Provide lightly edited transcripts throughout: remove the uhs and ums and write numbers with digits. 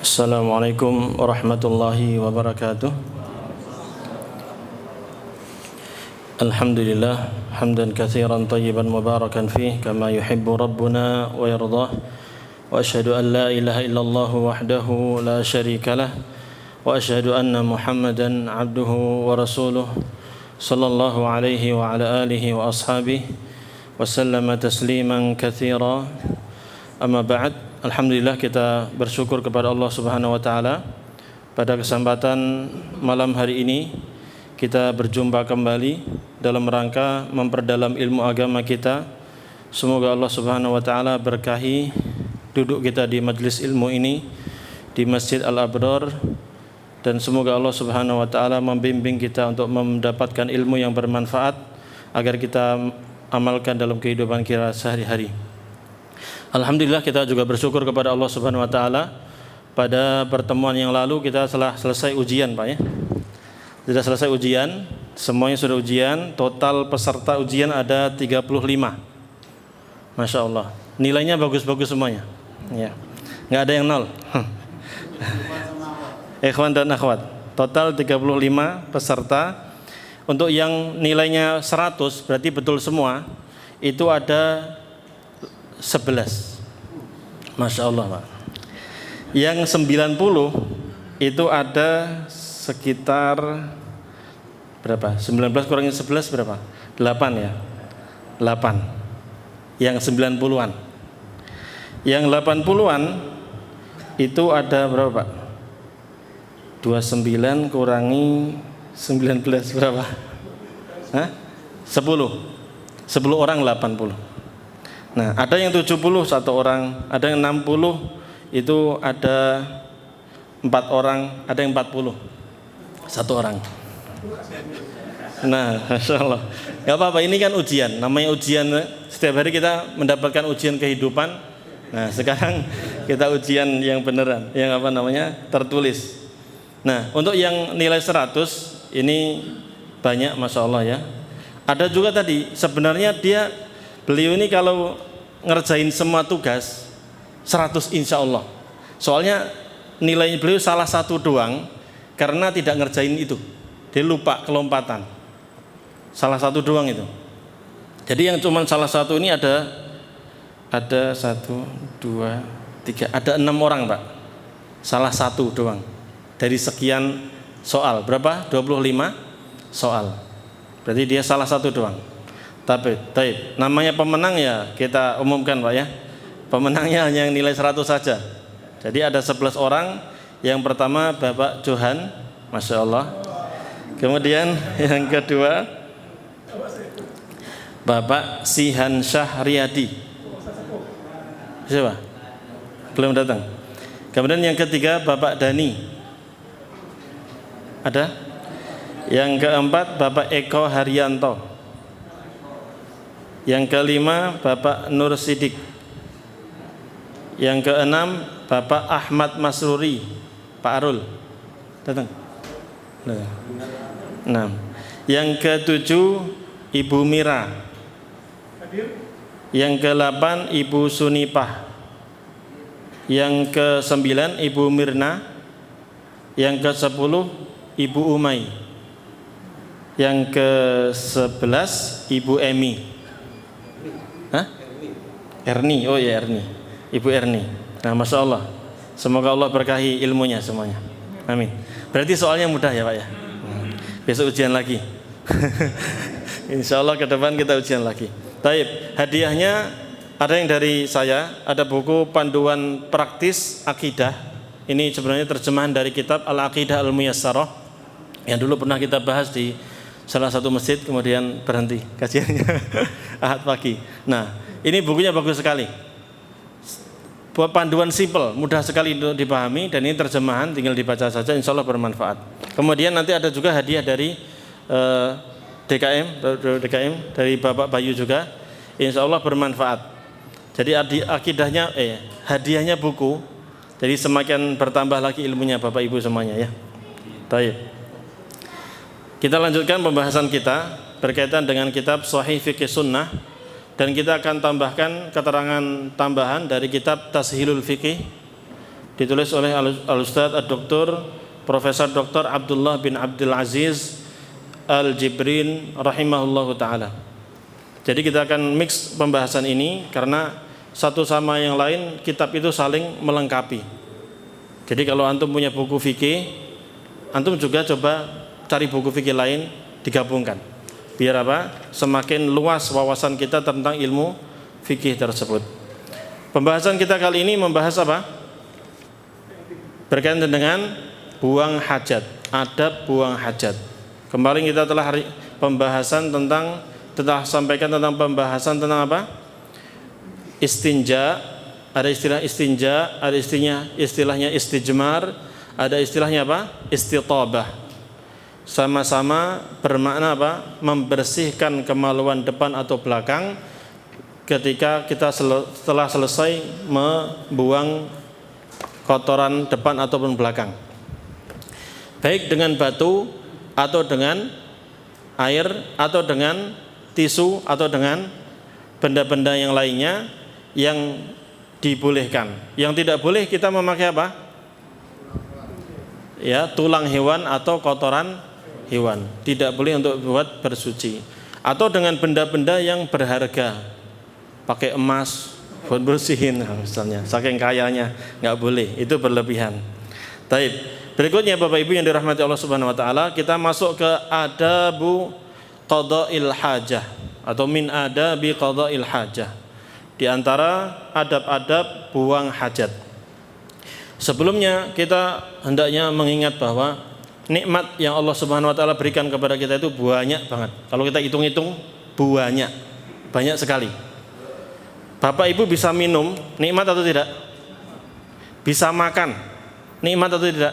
Assalamualaikum warahmatullahi wabarakatuh. Alhamdulillah hamdan katsiran tayyiban mubarakan fih kama yuhibbu rabbuna wa yardah. Wa asyhadu an la ilaha illallah wahdahu la syarika lah wa asyhadu anna Muhammadan abduhu wa rasuluh sallallahu alaihi wa ala alihi wa ashabihi wa sallama tasliman katsira. Amma ba'd. Alhamdulillah kita bersyukur kepada Allah Subhanahu wa taala. Pada kesempatan malam hari ini kita berjumpa kembali dalam rangka memperdalam ilmu agama kita. Semoga Allah Subhanahu wa taala berkahi duduk kita di majelis ilmu ini di Masjid Al-Abrar, dan semoga Allah Subhanahu wa taala membimbing kita untuk mendapatkan ilmu yang bermanfaat agar kita amalkan dalam kehidupan kita sehari-hari. Alhamdulillah kita juga bersyukur kepada Allah Subhanahu wa taala. Pada pertemuan yang lalu kita telah selesai ujian, Pak ya. Sudah selesai ujian, semuanya sudah ujian. Total peserta ujian ada 35. Masya Allah. Nilainya bagus-bagus semuanya. Ya. Nggak ada yang nol. Ikhwan dan akhwat. Total 35 peserta. Untuk yang nilainya 100 berarti betul semua. Itu ada 11. Masya Allah, Pak. Yang 90 itu ada sekitar berapa? 19 kurangin 11 berapa? 8 ya? 8. Yang 90-an. Yang 80-an itu ada berapa, Pak? 29 kurangi 19 berapa? Hah? 10 orang 80. Nah, ada yang 70 satu orang, ada yang 60 itu ada 4 orang, ada yang 40 satu orang. Nah, Masya Allah. Gak apa-apa, ini kan ujian, namanya ujian. Setiap hari kita mendapatkan ujian kehidupan. Nah, sekarang kita ujian yang beneran, yang apa namanya, tertulis. Nah, untuk yang nilai 100 ini banyak, Masya Allah ya. Ada juga tadi, sebenarnya beliau ini kalau ngerjain semua tugas 100 insya Allah. Soalnya nilai beliau salah satu doang karena tidak ngerjain itu. Dia lupa kelompatan. Salah satu doang itu. Jadi yang cuma salah satu ini ada 1, 2, 3, ada 6 orang, Pak. Salah satu doang. Dari sekian soal, berapa? 25 soal. Berarti dia salah satu doang. Tapi namanya pemenang ya kita umumkan, Pak ya. Pemenangnya hanya yang nilai 100 saja. Jadi ada 11 orang. Yang pertama Bapak Johan, Masya Allah. Kemudian yang kedua Bapak Sihan Syahriyadi. Siapa? Belum datang. Kemudian yang ketiga Bapak Dani. Ada? Yang keempat Bapak Eko Haryanto. Yang kelima Bapak Nur Sidik. Yang keenam Bapak Ahmad Masruri. Pak Arul datang. Nah. Yang ketujuh Ibu Mira. Yang ke-8 Ibu Sunipah. Yang ke-9 Ibu Mirna. Yang ke-10 Ibu Umay. Yang ke-11 Ibu Emi. Hah? Erni, oh ya Erni, Ibu Erni. Nah, Masya Allah. Semoga Allah berkahi ilmunya semuanya. Amin. Berarti soalnya mudah ya, Pak ya. Besok ujian lagi. Insya Allah ke depan kita ujian lagi. Taib. Hadiahnya ada yang dari saya, ada buku panduan praktis akidah. Ini sebenarnya terjemahan dari kitab Al-Aqidah Al-Muyassarah yang dulu pernah kita bahas di salah satu masjid, kemudian berhenti kajiannya Ahad pagi. Nah, ini bukunya bagus sekali. Buat panduan simple, mudah sekali untuk dipahami, dan ini terjemahan tinggal dibaca saja, insya Allah bermanfaat. Kemudian nanti ada juga hadiah dari DKM dari Bapak Bayu juga, insya Allah bermanfaat. Jadi akidahnya, hadiahnya buku, jadi semakin bertambah lagi ilmunya Bapak Ibu semuanya ya. Baik. Kita lanjutkan pembahasan kita berkaitan dengan kitab Shahih Fiqh Sunnah, dan kita akan tambahkan keterangan tambahan dari kitab Tashilul Fiqh ditulis oleh Al-Ustadz Ad-Doktor Profesor Dr. Abdullah bin Abdul Aziz Al-Jibrin rahimahullahu ta'ala. Jadi kita akan mix pembahasan ini karena satu sama yang lain kitab itu saling melengkapi. Jadi kalau antum punya buku fikih, antum juga coba cari buku fikih lain digabungkan. Biar apa? Semakin luas wawasan kita tentang ilmu fikih tersebut. Pembahasan kita kali ini membahas apa? Berkaitan dengan buang hajat, adab buang hajat. Kemarin kita telah pembahasan telah sampaikan tentang pembahasan tentang apa? Istinja, ada istilah istinja, ada istilahnya istijmar, ada istilahnya apa? Istitabah. Sama-sama bermakna apa? Membersihkan kemaluan depan atau belakang ketika kita setelah selesai membuang kotoran depan ataupun belakang, baik dengan batu atau dengan air atau dengan tisu atau dengan benda-benda yang lainnya yang dibolehkan. Yang tidak boleh kita memakai apa? Ya, tulang hewan atau kotoran hewan. Tidak boleh untuk buat bersuci. Atau dengan benda-benda yang berharga, pakai emas buat bersihin misalnya, saking kayanya nggak boleh, itu berlebihan. Taib. Berikutnya Bapak Ibu yang dirahmati Allah Subhanahu wa taala, kita masuk ke adabu qada'il hajah atau min adabi qada'il hajah. Di antara adab-adab buang hajat. Sebelumnya kita hendaknya mengingat bahwa nikmat yang Allah Subhanahu wa taala berikan kepada kita itu banyak banget. Kalau kita hitung-hitung banyak sekali. Bapak Ibu bisa minum, nikmat atau tidak? Bisa makan, nikmat atau tidak?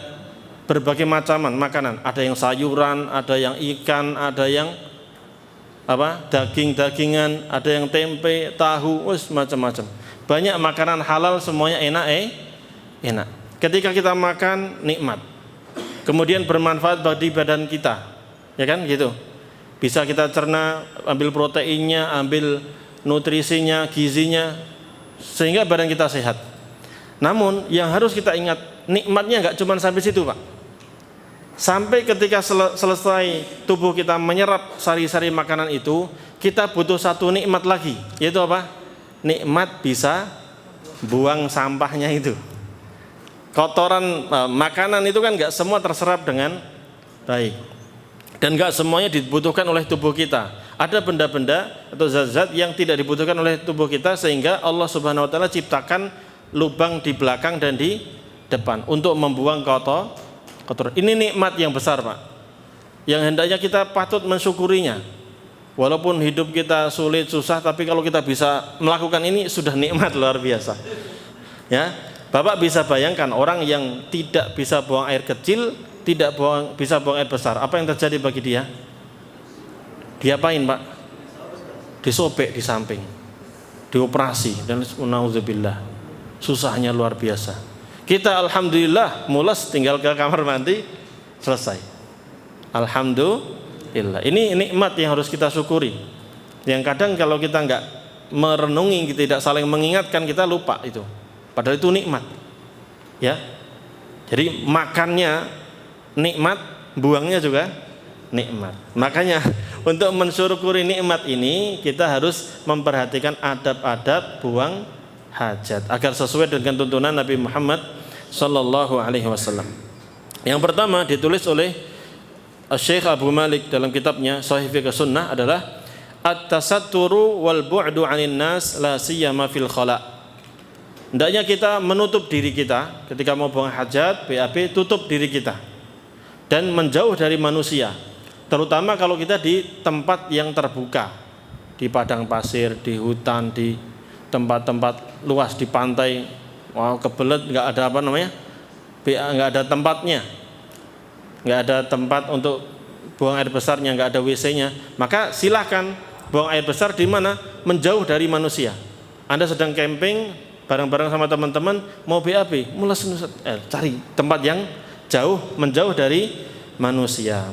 Berbagai macam makanan, ada yang sayuran, ada yang ikan, ada yang apa? Daging-dagingan, ada yang tempe, tahu, macam-macam. Banyak makanan halal, semuanya enak. Ketika kita makan, nikmat. Kemudian bermanfaat bagi badan kita, ya kan gitu. Bisa kita cerna, ambil proteinnya, ambil nutrisinya, gizinya, sehingga badan kita sehat. Namun yang harus kita ingat, nikmatnya nggak cuma sampai situ, Pak. Sampai ketika selesai tubuh kita menyerap sari-sari makanan itu, kita butuh satu nikmat lagi, yaitu apa? Nikmat bisa buang sampahnya itu. Kotoran makanan itu kan nggak semua terserap dengan baik, dan nggak semuanya dibutuhkan oleh tubuh kita. Ada benda-benda atau zat-zat yang tidak dibutuhkan oleh tubuh kita, sehingga Allah Subhanahu wa taala ciptakan lubang di belakang dan di depan untuk membuang kotor. Ini nikmat yang besar, Pak, yang hendaknya kita patut mensyukurinya. Walaupun hidup kita sulit, susah, tapi kalau kita bisa melakukan ini sudah nikmat luar biasa. Ya, Bapak bisa bayangkan orang yang tidak bisa buang air kecil, tidak bisa buang air besar, apa yang terjadi bagi dia? Diapain, Pak? Disobek di samping, dioperasi, dan nauzubillah, susahnya luar biasa. Kita alhamdulillah mulas, tinggal ke kamar mandi, selesai. Alhamdulillah. Ini nikmat yang harus kita syukuri. Yang kadang kalau kita nggak merenungi, tidak saling mengingatkan, kita lupa itu. Padahal itu nikmat. Ya. Jadi makannya nikmat, buangnya juga nikmat. Makanya untuk mensyukuri nikmat ini, kita harus memperhatikan adab-adab buang hajat agar sesuai dengan tuntunan Nabi Muhammad sallallahu alaihi wasallam. Yang pertama ditulis oleh Syekh Abu Malik dalam kitabnya Shahih Fiqh Sunnah adalah at-tasatturu wal bu'du 'anil nas la siyama fil khala. Hendaknya kita menutup diri kita ketika mau buang hajat, BAB, tutup diri kita dan menjauh dari manusia. Terutama kalau kita di tempat yang terbuka, di padang pasir, di hutan, di tempat-tempat luas, di pantai, kebelet, nggak ada nggak ada tempatnya, nggak ada tempat untuk buang air besarnya, nggak ada WC-nya, maka silahkan buang air besar di mana? Menjauh dari manusia. Anda sedang camping bareng-bareng sama teman-teman, mau BAB, cari tempat yang jauh, menjauh dari manusia.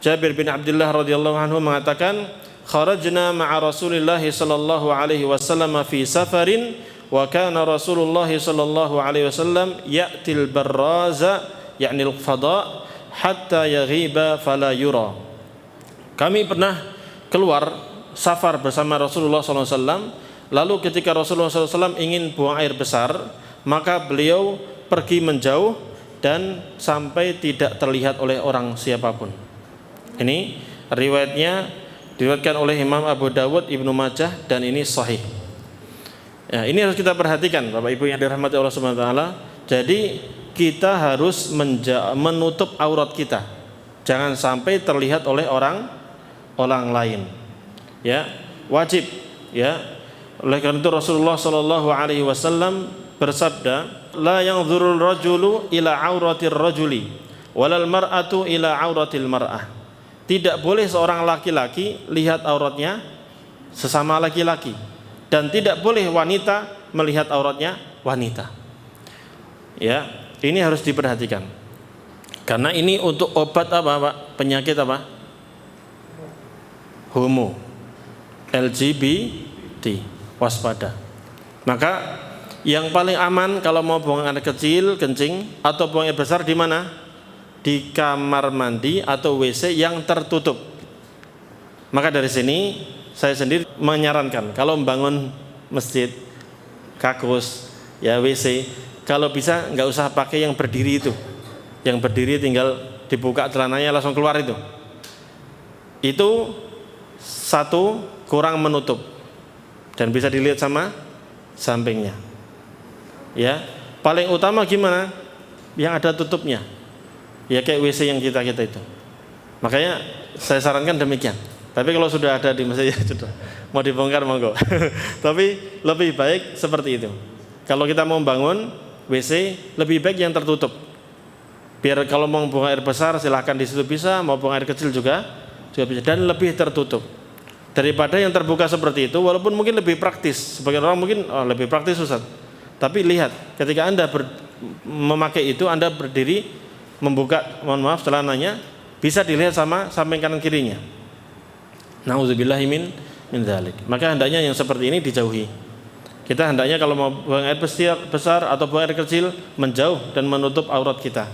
Jabir bin Abdullah radhiyallahu anhu mengatakan, kharajna ma'a Rasulillah sallallahu alaihi wasallam fi safarin wa kana Rasulullah sallallahu alaihi wasallam ya'til barraza yakni al-fada hatta yaghiba fala yura. Kami pernah keluar safar bersama Rasulullah sallallahu alaihi wasallam, lalu ketika Rasulullah sallallahu alaihi wasallam ingin buang air besar, maka beliau pergi menjauh dan sampai tidak terlihat oleh orang siapapun. Ini riwayatnya diriwayatkan oleh Imam Abu Dawud, Ibnu Majah, dan ini sahih. Ya, ini harus kita perhatikan Bapak Ibu yang dirahmati Allah Subhanahu wa taala. Jadi kita harus menutup aurat kita. Jangan sampai terlihat oleh orang lain. Ya, wajib ya. Oleh karena itu Rasulullah sallallahu alaihi wasallam bersabda, "La yanzurul rajulu ila auratir rajuli walal mar'atu ila auratil mar'ah." Tidak boleh seorang laki-laki lihat auratnya sesama laki-laki, dan tidak boleh wanita melihat auratnya wanita. Ya, ini harus diperhatikan. Karena ini untuk obat apa, Pak? Penyakit apa? Homo, LGBT, waspada. Maka yang paling aman kalau mau buang air kecil, kencing atau buang air besar di mana? Di kamar mandi atau WC yang tertutup. Maka dari sini saya sendiri menyarankan kalau membangun masjid, kakus, ya WC, kalau bisa nggak usah pakai yang berdiri itu. Yang berdiri tinggal dibuka celananya langsung keluar itu. Itu satu, kurang menutup dan bisa dilihat sama sampingnya. Ya, paling utama gimana? Yang ada tutupnya. Ya kayak WC yang kita itu. Makanya saya sarankan demikian. Tapi kalau sudah ada di masjid ya sudah, mau dibongkar monggo. Tapi lebih baik seperti itu. Kalau kita mau bangun WC, lebih baik yang tertutup. Biar kalau mau buang air besar silahkan di situ bisa, mau buang air kecil juga bisa, dan lebih tertutup. Daripada yang terbuka seperti itu, walaupun mungkin lebih praktis. Sebagian orang mungkin lebih praktis Ustaz. Tapi lihat, ketika Anda memakai itu, Anda berdiri membuka, mohon maaf, celananya bisa dilihat sama samping kanan kirinya. Nauzubillahi min dzalik. Maka hendaknya yang seperti ini dijauhi. Kita hendaknya kalau mau buang air besar atau buang air kecil menjauh dan menutup aurat kita.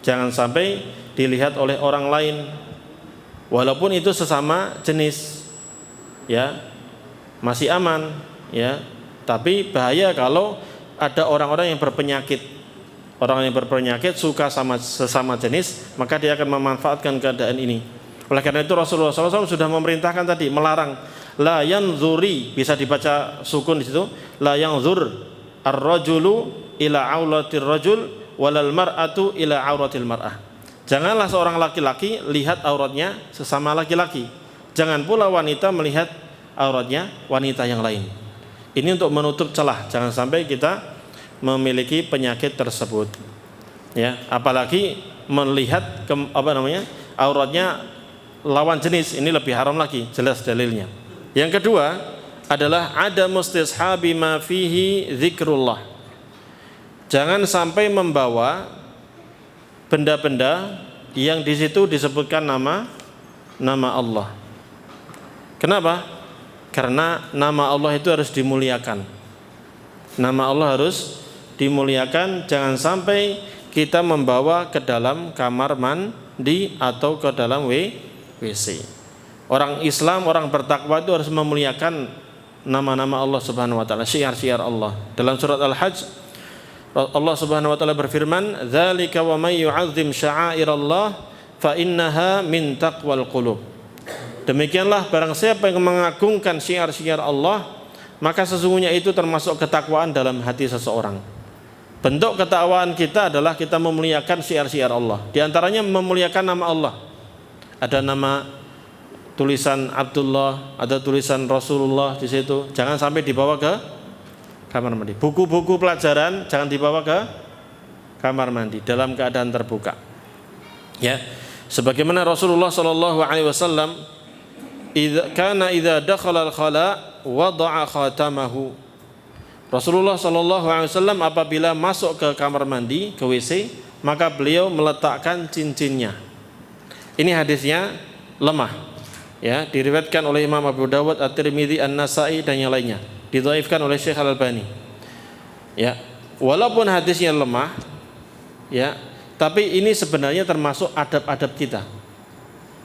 Jangan sampai dilihat oleh orang lain. Walaupun itu sesama jenis, ya masih aman, ya. Tapi bahaya kalau ada orang-orang yang berpenyakit. Orang yang berpenyakit suka sama sesama jenis, maka dia akan memanfaatkan keadaan ini. Oleh karena itu Rasulullah SAW sudah memerintahkan tadi, melarang. La yanzuri, bisa dibaca sukun di situ. La yanzur ar-rajulu ila auratir rajul walal mar'atu ila auratil mar'ah. Janganlah seorang laki-laki lihat auratnya sesama laki-laki. Jangan pula wanita melihat auratnya wanita yang lain. Ini untuk menutup celah, jangan sampai kita memiliki penyakit tersebut. Ya, apalagi melihat auratnya lawan jenis, ini lebih haram lagi, jelas dalilnya. Yang kedua adalah ada mustishabi ma fihi zikrullah. Jangan sampai membawa benda-benda yang di situ disebutkan nama Allah. Kenapa? Karena nama Allah itu harus dimuliakan. Nama Allah harus dimuliakan. Jangan sampai kita membawa ke dalam kamar mandi atau ke dalam WC. Orang Islam, orang bertakwa itu harus memuliakan nama-nama Allah Subhanahu wa taala, syiar-syiar Allah. Dalam surat Al-Hajj Allah Subhanahu wa taala berfirman, "Dzalika wa may yu'azzim sya'airallah fa innaha min taqwal qulub." Demikianlah barang siapa yang mengagungkan syiar-syiar Allah, maka sesungguhnya itu termasuk ketakwaan dalam hati seseorang. Bentuk ketakwaan kita adalah kita memuliakan syiar-syiar Allah. Di antaranya memuliakan nama Allah. Ada nama tulisan Abdullah, ada tulisan Rasulullah di situ. Jangan sampai dibawa ke kamar mandi. Buku-buku pelajaran jangan dibawa ke kamar mandi dalam keadaan terbuka. Ya, sebagaimana Rasulullah sallallahu alaihi wasallam idza dakhala al-khala wada'a khatamahu. Rasulullah sallallahu alaihi wasallam apabila masuk ke kamar mandi, ke WC, maka beliau meletakkan cincinnya. Ini hadisnya lemah. Ya, diriwayatkan oleh Imam Abu Dawud, At-Tirmidzi, An-Nasa'i dan yang lainnya. Didhaifkan oleh Syekh Al-Albani. Ya, walaupun hadisnya lemah, ya, tapi ini sebenarnya termasuk adab-adab kita.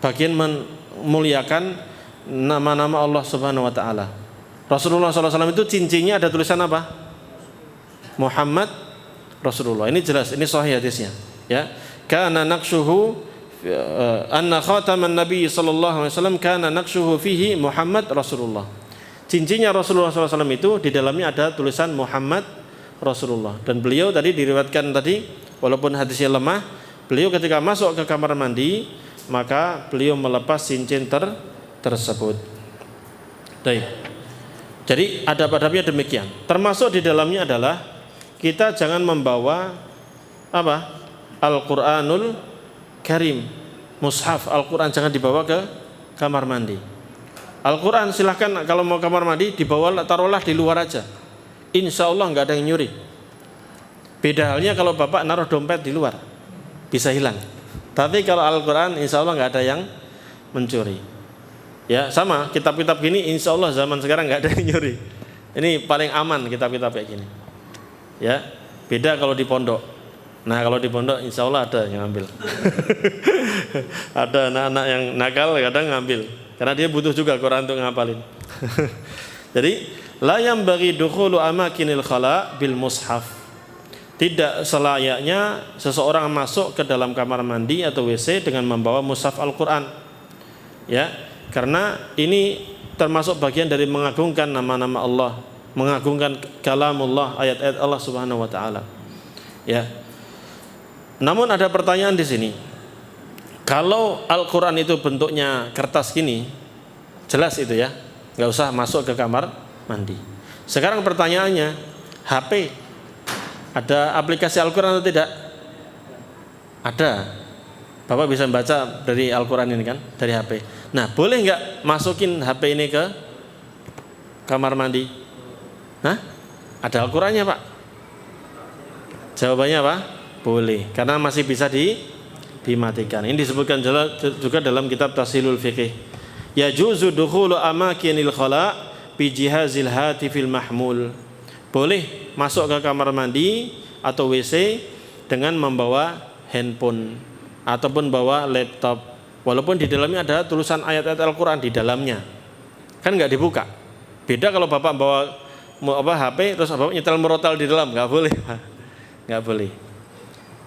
Bagian memuliakan nama-nama Allah Subhanahu wa taala. Rasulullah SAW itu cincinnya ada tulisan apa? Muhammad Rasulullah. Ini jelas, ini sahih hadisnya, ya. Kana naqshuhu anna khataman nabi sallallahu alaihi wasallam kana naqshuhu fihi Muhammad Rasulullah. Cincinnya Rasulullah SAW itu di dalamnya ada tulisan Muhammad Rasulullah. Dan beliau tadi diriwayatkan tadi, walaupun hadisnya lemah, beliau ketika masuk ke kamar mandi maka beliau melepas cincin tersebut. Baik. Jadi adab-adabnya demikian. Termasuk di dalamnya adalah kita jangan membawa apa? Al-Qur'anul Karim, mushaf Al-Qur'an jangan dibawa ke kamar mandi. Al-Qur'an silahkan kalau mau kamar mandi dibawa, taruhlah di luar aja. Insya Allah nggak ada yang nyuri. Beda halnya kalau bapak naruh dompet di luar, bisa hilang. Tapi kalau Al-Qur'an insya Allah nggak ada yang mencuri. Ya sama, kitab-kitab gini insya Allah zaman sekarang nggak ada yang nyuri. Ini paling aman kitab-kitab kayak gini. Ya, beda kalau di pondok. Nah kalau di pondok insya Allah ada yang ngambil. Ada anak-anak yang nakal kadang ngambil, karena dia butuh juga Quran untuk ngapalin. Jadi la yanbaghi dukhulu amakinil khala bil mushaf. Tidak selayaknya seseorang masuk ke dalam kamar mandi atau WC dengan membawa mushaf Al-Qur'an. Ya. Karena ini termasuk bagian dari mengagungkan nama-nama Allah, mengagungkan kalamullah, ayat-ayat Allah Subhanahu wa taala. Ya. Namun ada pertanyaan di sini. Kalau Al-Qur'an itu bentuknya kertas gini, jelas itu ya, nggak usah masuk ke kamar mandi. Sekarang pertanyaannya, HP ada aplikasi Al-Qur'an atau tidak? Ada. Bapak bisa baca dari Al-Qur'an ini kan, dari HP. Nah, boleh nggak masukin HP ini ke kamar mandi? Hah? Ada Al-Qur'annya, Pak? Jawabannya apa? Boleh, karena masih bisa dimatikan. Ini disebutkan juga dalam kitab Tashilul Fiqh. Yajuzu dukhulu amakinil khala bi jihazil hatifil mahmul. Boleh masuk ke kamar mandi atau WC dengan membawa handphone ataupun bawa laptop, walaupun di dalamnya ada tulisan ayat-ayat Al-Qur'an di dalamnya, kan nggak dibuka. Beda kalau bapak bawa HP terus bapak nyetel merotal di dalam, nggak boleh, nggak boleh.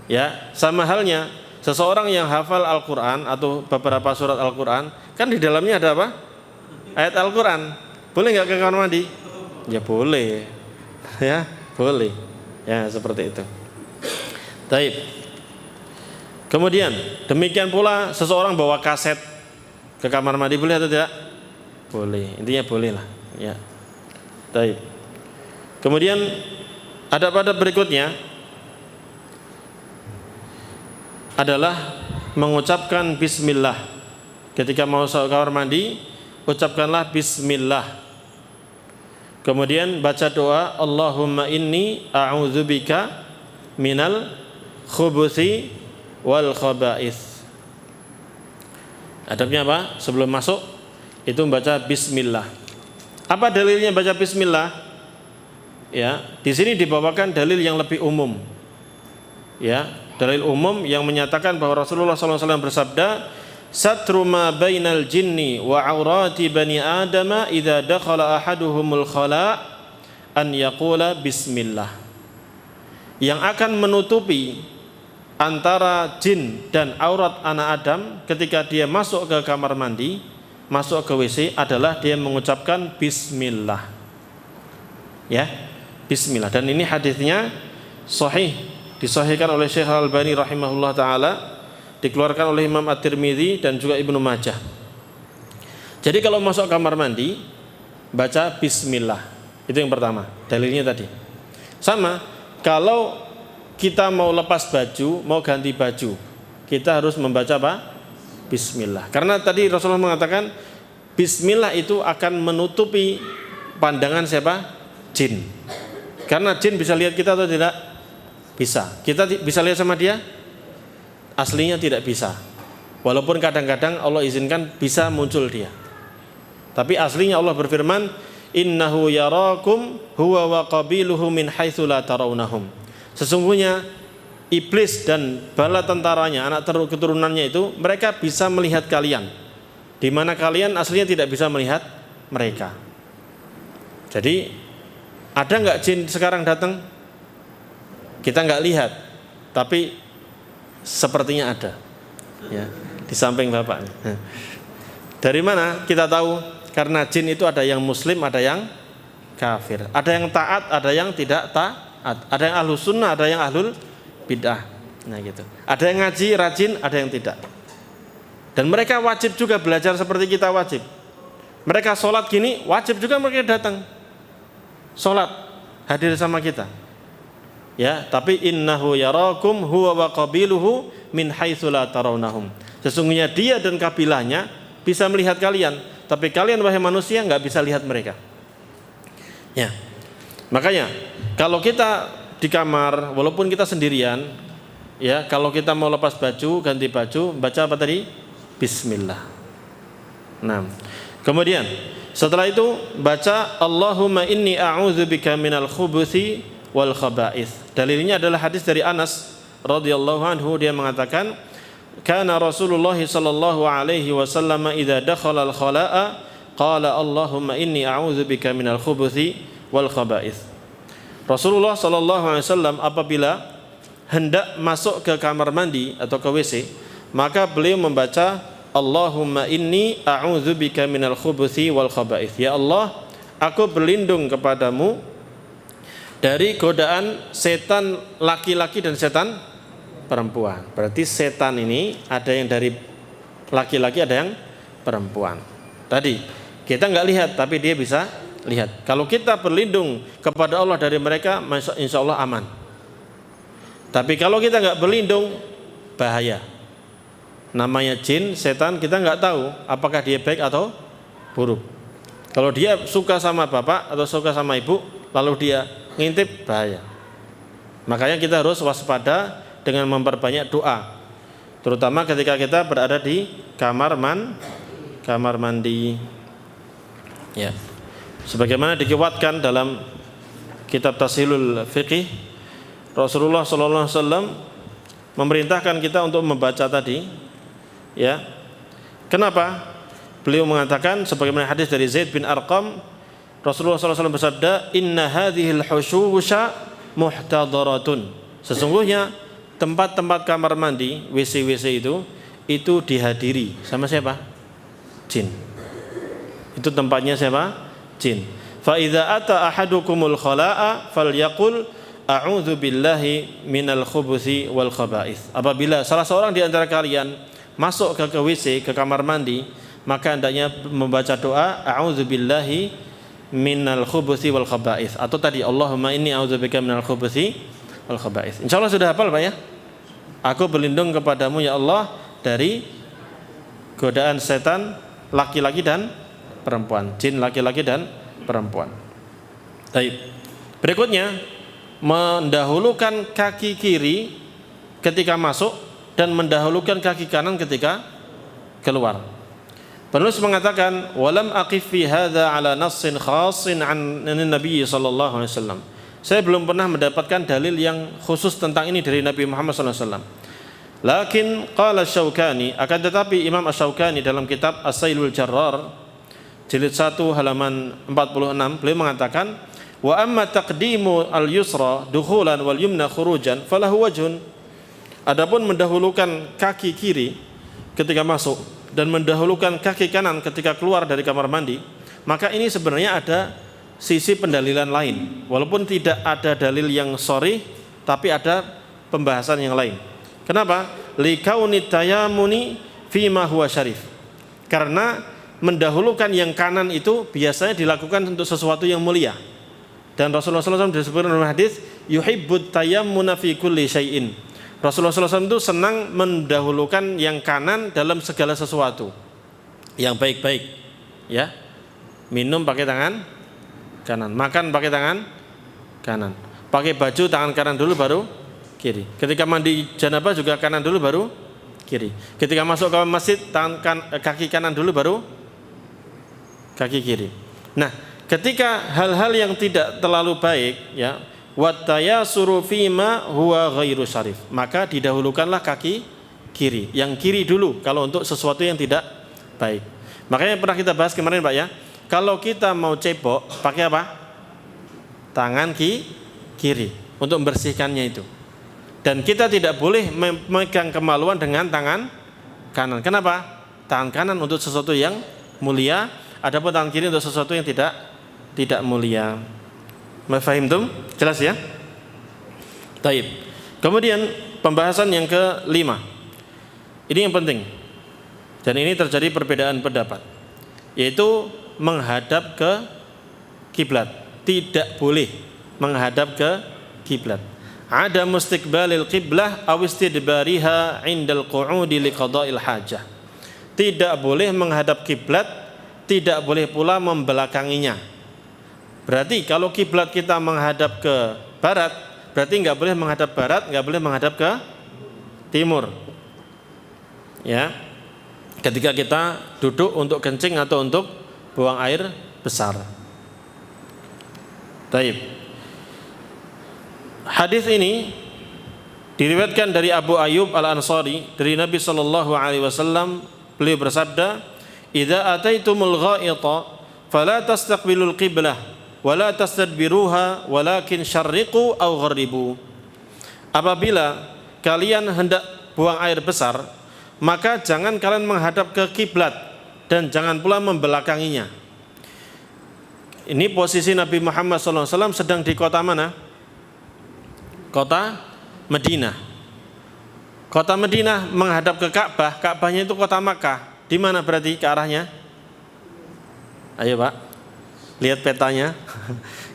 Ya, sama halnya seseorang yang hafal Al-Qur'an atau beberapa surat Al-Qur'an, kan di dalamnya ada apa? Ayat Al-Qur'an. Boleh nggak ke kamar mandi? Ya boleh, ya boleh, ya seperti itu. Baik. Kemudian demikian pula seseorang bawa kaset ke kamar mandi, boleh atau tidak? Boleh, intinya boleh lah, ya. Baik. Kemudian ada pada berikutnya adalah mengucapkan bismillah. Ketika mau masuk kamar mandi, ucapkanlah bismillah. Kemudian baca doa, Allahumma inni a'udzubika minal khubuthi wal khaba'ith. Adabnya apa? Sebelum masuk itu membaca bismillah. Apa dalilnya baca bismillah? Ya, di sini dibawakan dalil yang lebih umum. Ya, dalil umum yang menyatakan bahwa Rasulullah SAW bersabda, "Satru ma bainal jinni wa aurati bani adama idza dakhala ahaduhumul khala an yaqula bismillah." Yang akan menutupi antara jin dan aurat anak Adam ketika dia masuk ke kamar mandi, masuk ke WC adalah dia mengucapkan bismillah. Ya, bismillah. Dan ini hadisnya sahih, disahihkan oleh Syekh Al-Albani rahimahullah taala, dikeluarkan oleh Imam At-Tirmidzi dan juga Ibnu Majah. Jadi kalau masuk kamar mandi baca bismillah. Itu yang pertama, dalilnya tadi. Sama kalau kita mau lepas baju, mau ganti baju, kita harus membaca apa? Bismillah. Karena tadi Rasulullah mengatakan bismillah itu akan menutupi pandangan siapa? Jin. Karena jin bisa lihat kita atau tidak? Bisa. Kita bisa lihat sama dia? Aslinya tidak bisa. Walaupun kadang-kadang Allah izinkan bisa muncul dia. Tapi aslinya Allah berfirman, innahu yarakum huwa wa qabiluhu min haitsu la tarawnahum. Sesungguhnya iblis dan bala tentaranya, anak keturunannya itu, mereka bisa melihat kalian, di mana kalian aslinya tidak bisa melihat mereka. Jadi ada nggak jin sekarang datang? Kita nggak lihat, tapi sepertinya ada. Ya, di samping Bapak. Dari mana kita tahu? Karena jin itu ada yang muslim, ada yang kafir, ada yang taat, ada yang tidak taat, ada yang ahlus sunnah, ada yang ahlul bid'ah. Nah gitu. Ada yang ngaji rajin, ada yang tidak. Dan mereka wajib juga belajar seperti kita wajib. Mereka sholat gini, wajib juga mereka datang sholat, hadir sama kita. Ya, tapi innahu yarakum huwa wa qabiluhu min haitsu la tarawnahum. Sesungguhnya dia dan kabilahnya bisa melihat kalian, tapi kalian wahai manusia nggak bisa lihat mereka. Ya. Makanya kalau kita di kamar, walaupun kita sendirian, ya, kalau kita mau lepas baju, ganti baju, baca apa tadi? Bismillah. Nah, kemudian setelah itu baca Allahumma inni a'udzubika minal khubuthi wal khaba'ith. Dalilnya adalah hadis dari Anas radhiyallahu anhu, dia mengatakan kana Rasulullah sallallahu alaihi wasallam idza dakhala al-khala'a qala Allahumma inni a'udzubika minal khubuthi wal khaba'ith. Rasulullah sallallahu alaihi wasallam apabila hendak masuk ke kamar mandi atau ke WC, maka beliau membaca Allahumma inni a'udzubika minal khubuthi wal khaba'ith. Ya Allah, aku berlindung kepadamu dari godaan setan laki-laki dan setan perempuan. Berarti setan ini ada yang dari laki-laki, ada yang perempuan. Tadi kita nggak lihat, tapi dia bisa lihat. Kalau kita berlindung kepada Allah dari mereka, insya Allah aman. Tapi kalau kita nggak berlindung, bahaya. Namanya jin, setan, kita nggak tahu apakah dia baik atau buruk. Kalau dia suka sama bapak atau suka sama ibu, lalu dia ngintip, bahaya. Makanya kita harus waspada dengan memperbanyak doa, terutama ketika kita berada di kamar mandi. Ya, sebagaimana dikuatkan dalam kitab Tashilul Fiqih, Rasulullah SAW memerintahkan kita untuk membaca tadi. Ya, kenapa? Beliau mengatakan sebagaimana hadis dari Zaid bin Arqam, Rasulullah SAW bersabda, Inna hadhil hushusha muhtadaratun. Sesungguhnya tempat-tempat kamar mandi, WC-WC itu dihadiri sama siapa? Jin. Itu tempatnya siapa? Jin. Fa idza ata ahadukumul khala'a falyaqul a'udzu billahi minal khubuthi wal khaba'ith. Apabila salah seorang di antara kalian masuk ke WC, ke kamar mandi, maka hendaknya membaca doa a'udzu billahi minal khubuthi wal khaba'ith, atau tadi Allahumma inni a'udzubika minal khubuthi wal khaba'ith. Insyaallah sudah hafal Pak ya? Aku berlindung kepadamu ya Allah dari godaan setan laki-laki dan perempuan, jin laki-laki dan perempuan. Baik. Berikutnya, mendahulukan kaki kiri ketika masuk dan mendahulukan kaki kanan ketika keluar. Penulis mengatakan walam aqif fi hadza ala nassin khassin an Nabi sallallahu alaihi wasallam. Saya belum pernah mendapatkan dalil yang khusus tentang ini dari Nabi Muhammad sallallahu alaihi wasallam. Lakin qala Syaukani, akan tetapi Imam Asy-Syaukani dalam kitab As-Sailul Jarrar jilid 1 halaman 46 beliau mengatakan wa amma taqdimu al-yusra dukhulan wal yumna khurujan falahu wajhun. Adapun mendahulukan kaki kiri ketika masuk dan mendahulukan kaki kanan ketika keluar dari kamar mandi, maka ini sebenarnya ada sisi pendalilan lain. Walaupun tidak ada dalil yang sharih, tapi ada pembahasan yang lain. Kenapa? Likauni tayammuni fima huwa syarif. Karena mendahulukan yang kanan itu biasanya dilakukan untuk sesuatu yang mulia. Dan Rasulullah SAW disebutkan dalam hadis yuhibbut tayammuna fi kulli syai'in. Rasulullah SAW itu senang mendahulukan yang kanan dalam segala sesuatu yang baik-baik. Ya, minum pakai tangan kanan, makan pakai tangan kanan, pakai baju tangan kanan dulu baru kiri. Ketika mandi janabah juga kanan dulu baru kiri. Ketika masuk ke masjid kaki kanan dulu baru kaki kiri. Nah, ketika hal-hal yang tidak terlalu baik, ya, wattayasuru fima huwa ghairu syarif, maka didahulukanlah kaki kiri, yang kiri dulu kalau untuk sesuatu yang tidak baik. Makanya pernah kita bahas kemarin Pak ya, kalau kita mau cebok pakai apa? Tangan kiri untuk membersihkannya itu. Dan kita tidak boleh memegang kemaluan dengan tangan kanan. Kenapa? Tangan kanan untuk sesuatu yang mulia, adapun tangan kiri untuk sesuatu yang tidak mulia. Mafahimtum? Jelas ya? Taib. Kemudian pembahasan yang kelima. Ini yang penting. Dan ini terjadi perbedaan pendapat, yaitu menghadap ke kiblat. Tidak boleh menghadap ke kiblat. Ada mustiqbalil qiblah aw istidbariha 'indal qu'udi liqada'il hajah. Tidak boleh menghadap kiblat, tidak boleh pula membelakanginya. Berarti kalau kiblat kita menghadap ke barat, berarti enggak boleh menghadap barat, enggak boleh menghadap ke timur. Ya. Ketika kita duduk untuk kencing atau untuk buang air besar. Taib. Hadis ini diriwayatkan dari Abu Ayyub Al-Ansari dari Nabi sallallahu alaihi wasallam, beliau bersabda, "Idza ataitumul gha'ita fala tastaqbilul qiblah wa la tastadbiruha walakin syarriqu aw gharribu." Apabila kalian hendak buang air besar, maka jangan kalian menghadap ke kiblat dan jangan pula membelakanginya. Ini posisi Nabi Muhammad SAW sedang di kota mana? Kota Madinah. Kota Madinah menghadap ke Ka'bah. Ka'bahnya itu kota Makkah. Di mana berarti ke arahnya? Ayo Pak, lihat petanya.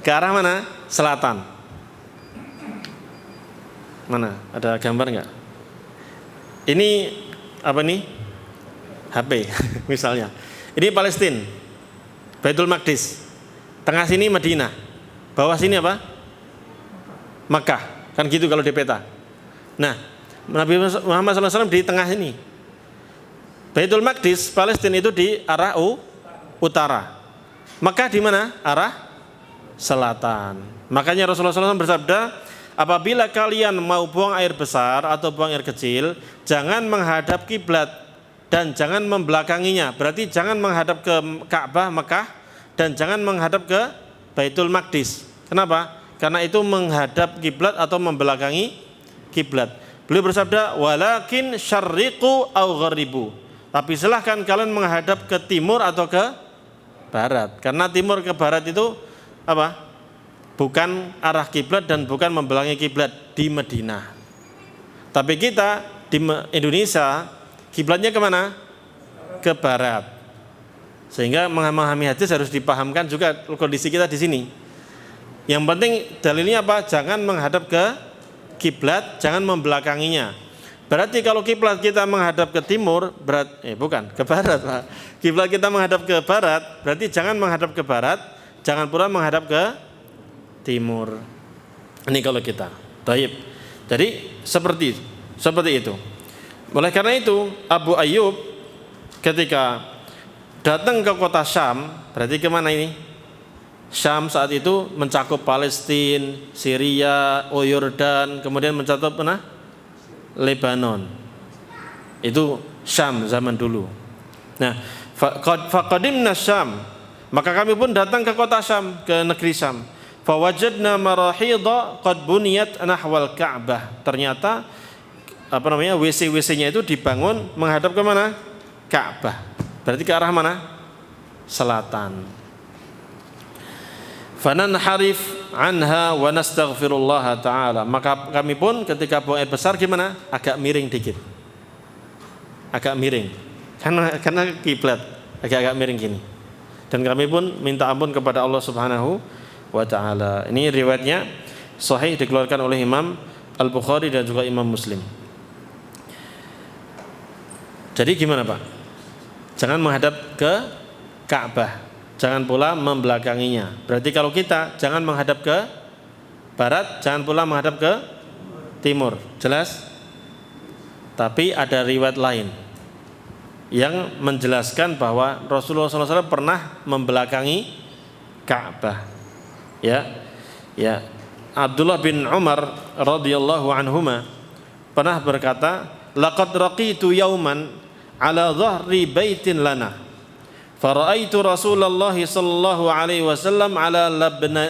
Ke arah mana? Selatan. Mana? Ada gambar nggak? Ini apa nih? HP misalnya. Ini Palestina, Baitul Maqdis. Tengah sini Madinah. Bawah sini apa? Makkah. Kan gitu kalau di peta. Nah, Nabi Muhammad SAW di tengah ini. Baitul Maqdis, Palestina itu di arah utara. Makkah di mana? Arah selatan. Makanya Rasulullah SAW bersabda, apabila kalian mau buang air besar atau buang air kecil, jangan menghadap kiblat dan jangan membelakanginya. Berarti jangan menghadap ke Ka'bah Makkah dan jangan menghadap ke Baitul Maqdis. Kenapa? Karena itu menghadap kiblat atau membelakangi kiblat. Beliau bersabda, walakin syarriqu aw gharibu. Tapi silahkan kalian menghadap ke timur atau ke barat. Karena timur ke barat itu apa? Bukan arah kiblat dan bukan membelakangi kiblat di Madinah. Tapi kita di Indonesia kiblatnya kemana? Ke barat. Sehingga memahami hadis harus dipahamkan juga kondisi kita di sini. Yang penting dalilnya apa? Jangan menghadap ke kiblat, jangan membelakanginya. Berarti kalau kiblat kita menghadap ke timur, bukan ke barat, Pak. Kiblat kita menghadap ke barat, berarti jangan menghadap ke barat, jangan pula menghadap ke timur. Ini kalau kita. Taib. Jadi seperti itu. Oleh karena itu Abu Ayyub ketika datang ke kota Syam, berarti kemana ini? Syam saat itu mencakup Palestina, Syria, Yordan, kemudian mencakup mana? Lebanon. Itu Syam zaman dulu. Nah, faqadimna Syam, maka kami pun datang ke kota Syam, ke negeri Syam. Fawajadna marahidha qad buniyat nahwal Ka'bah. Ternyata WC-WC-nya itu dibangun menghadap ke mana? Ka'bah. Berarti ke arah mana? Selatan. Fananharif anha wa nastaghfirullah ta'ala. Maka kami pun ketika buang air besar gimana? Agak miring dikit. Agak miring. Karena kiblat agak miring gini. Dan kami pun minta ampun kepada Allah Subhanahu wa ta'ala. Ini riwayatnya sahih dikeluarkan oleh Imam Al-Bukhari dan juga Imam Muslim. Jadi gimana Pak? Jangan menghadap ke Ka'bah, jangan pula membelakanginya. Berarti kalau kita jangan menghadap ke barat, jangan pula menghadap ke timur. Jelas? Tapi ada riwayat lain yang menjelaskan bahwa Rasulullah SAW pernah membelakangi Ka'bah. Ya. Ya. Abdullah bin Umar radhiyallahu anhuma pernah berkata, "Laqad raqitu yauman ala dhahri baitin lana. Fara'aitu Rasulullah sallallahu alaihi wasallam ala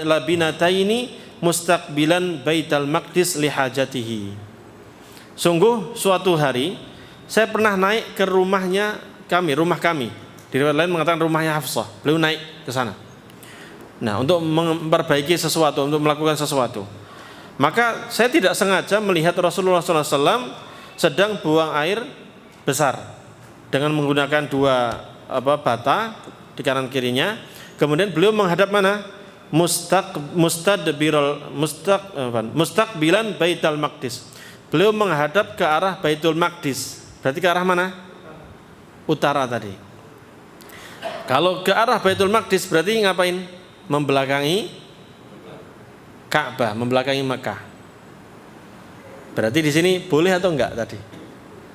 labinataini mustaqbilan Baitul Maqdis li hajatihi." Sungguh suatu hari saya pernah naik ke rumah kami. Di riwayat lain mengatakan rumahnya Hafsah. Beliau naik ke sana. Nah, untuk memperbaiki sesuatu, untuk melakukan sesuatu. Maka saya tidak sengaja melihat Rasulullah SAW sedang buang air besar dengan menggunakan dua bata di kanan kirinya. Kemudian beliau menghadap mana? Mustaqbilan Baitul Maqdis. Beliau menghadap ke arah Baitul Maqdis. Berarti ke arah mana? Utara tadi. Kalau ke arah Baitul Maqdis berarti ngapain? Membelakangi Ka'bah, membelakangi Mekah. Berarti di sini boleh atau enggak tadi?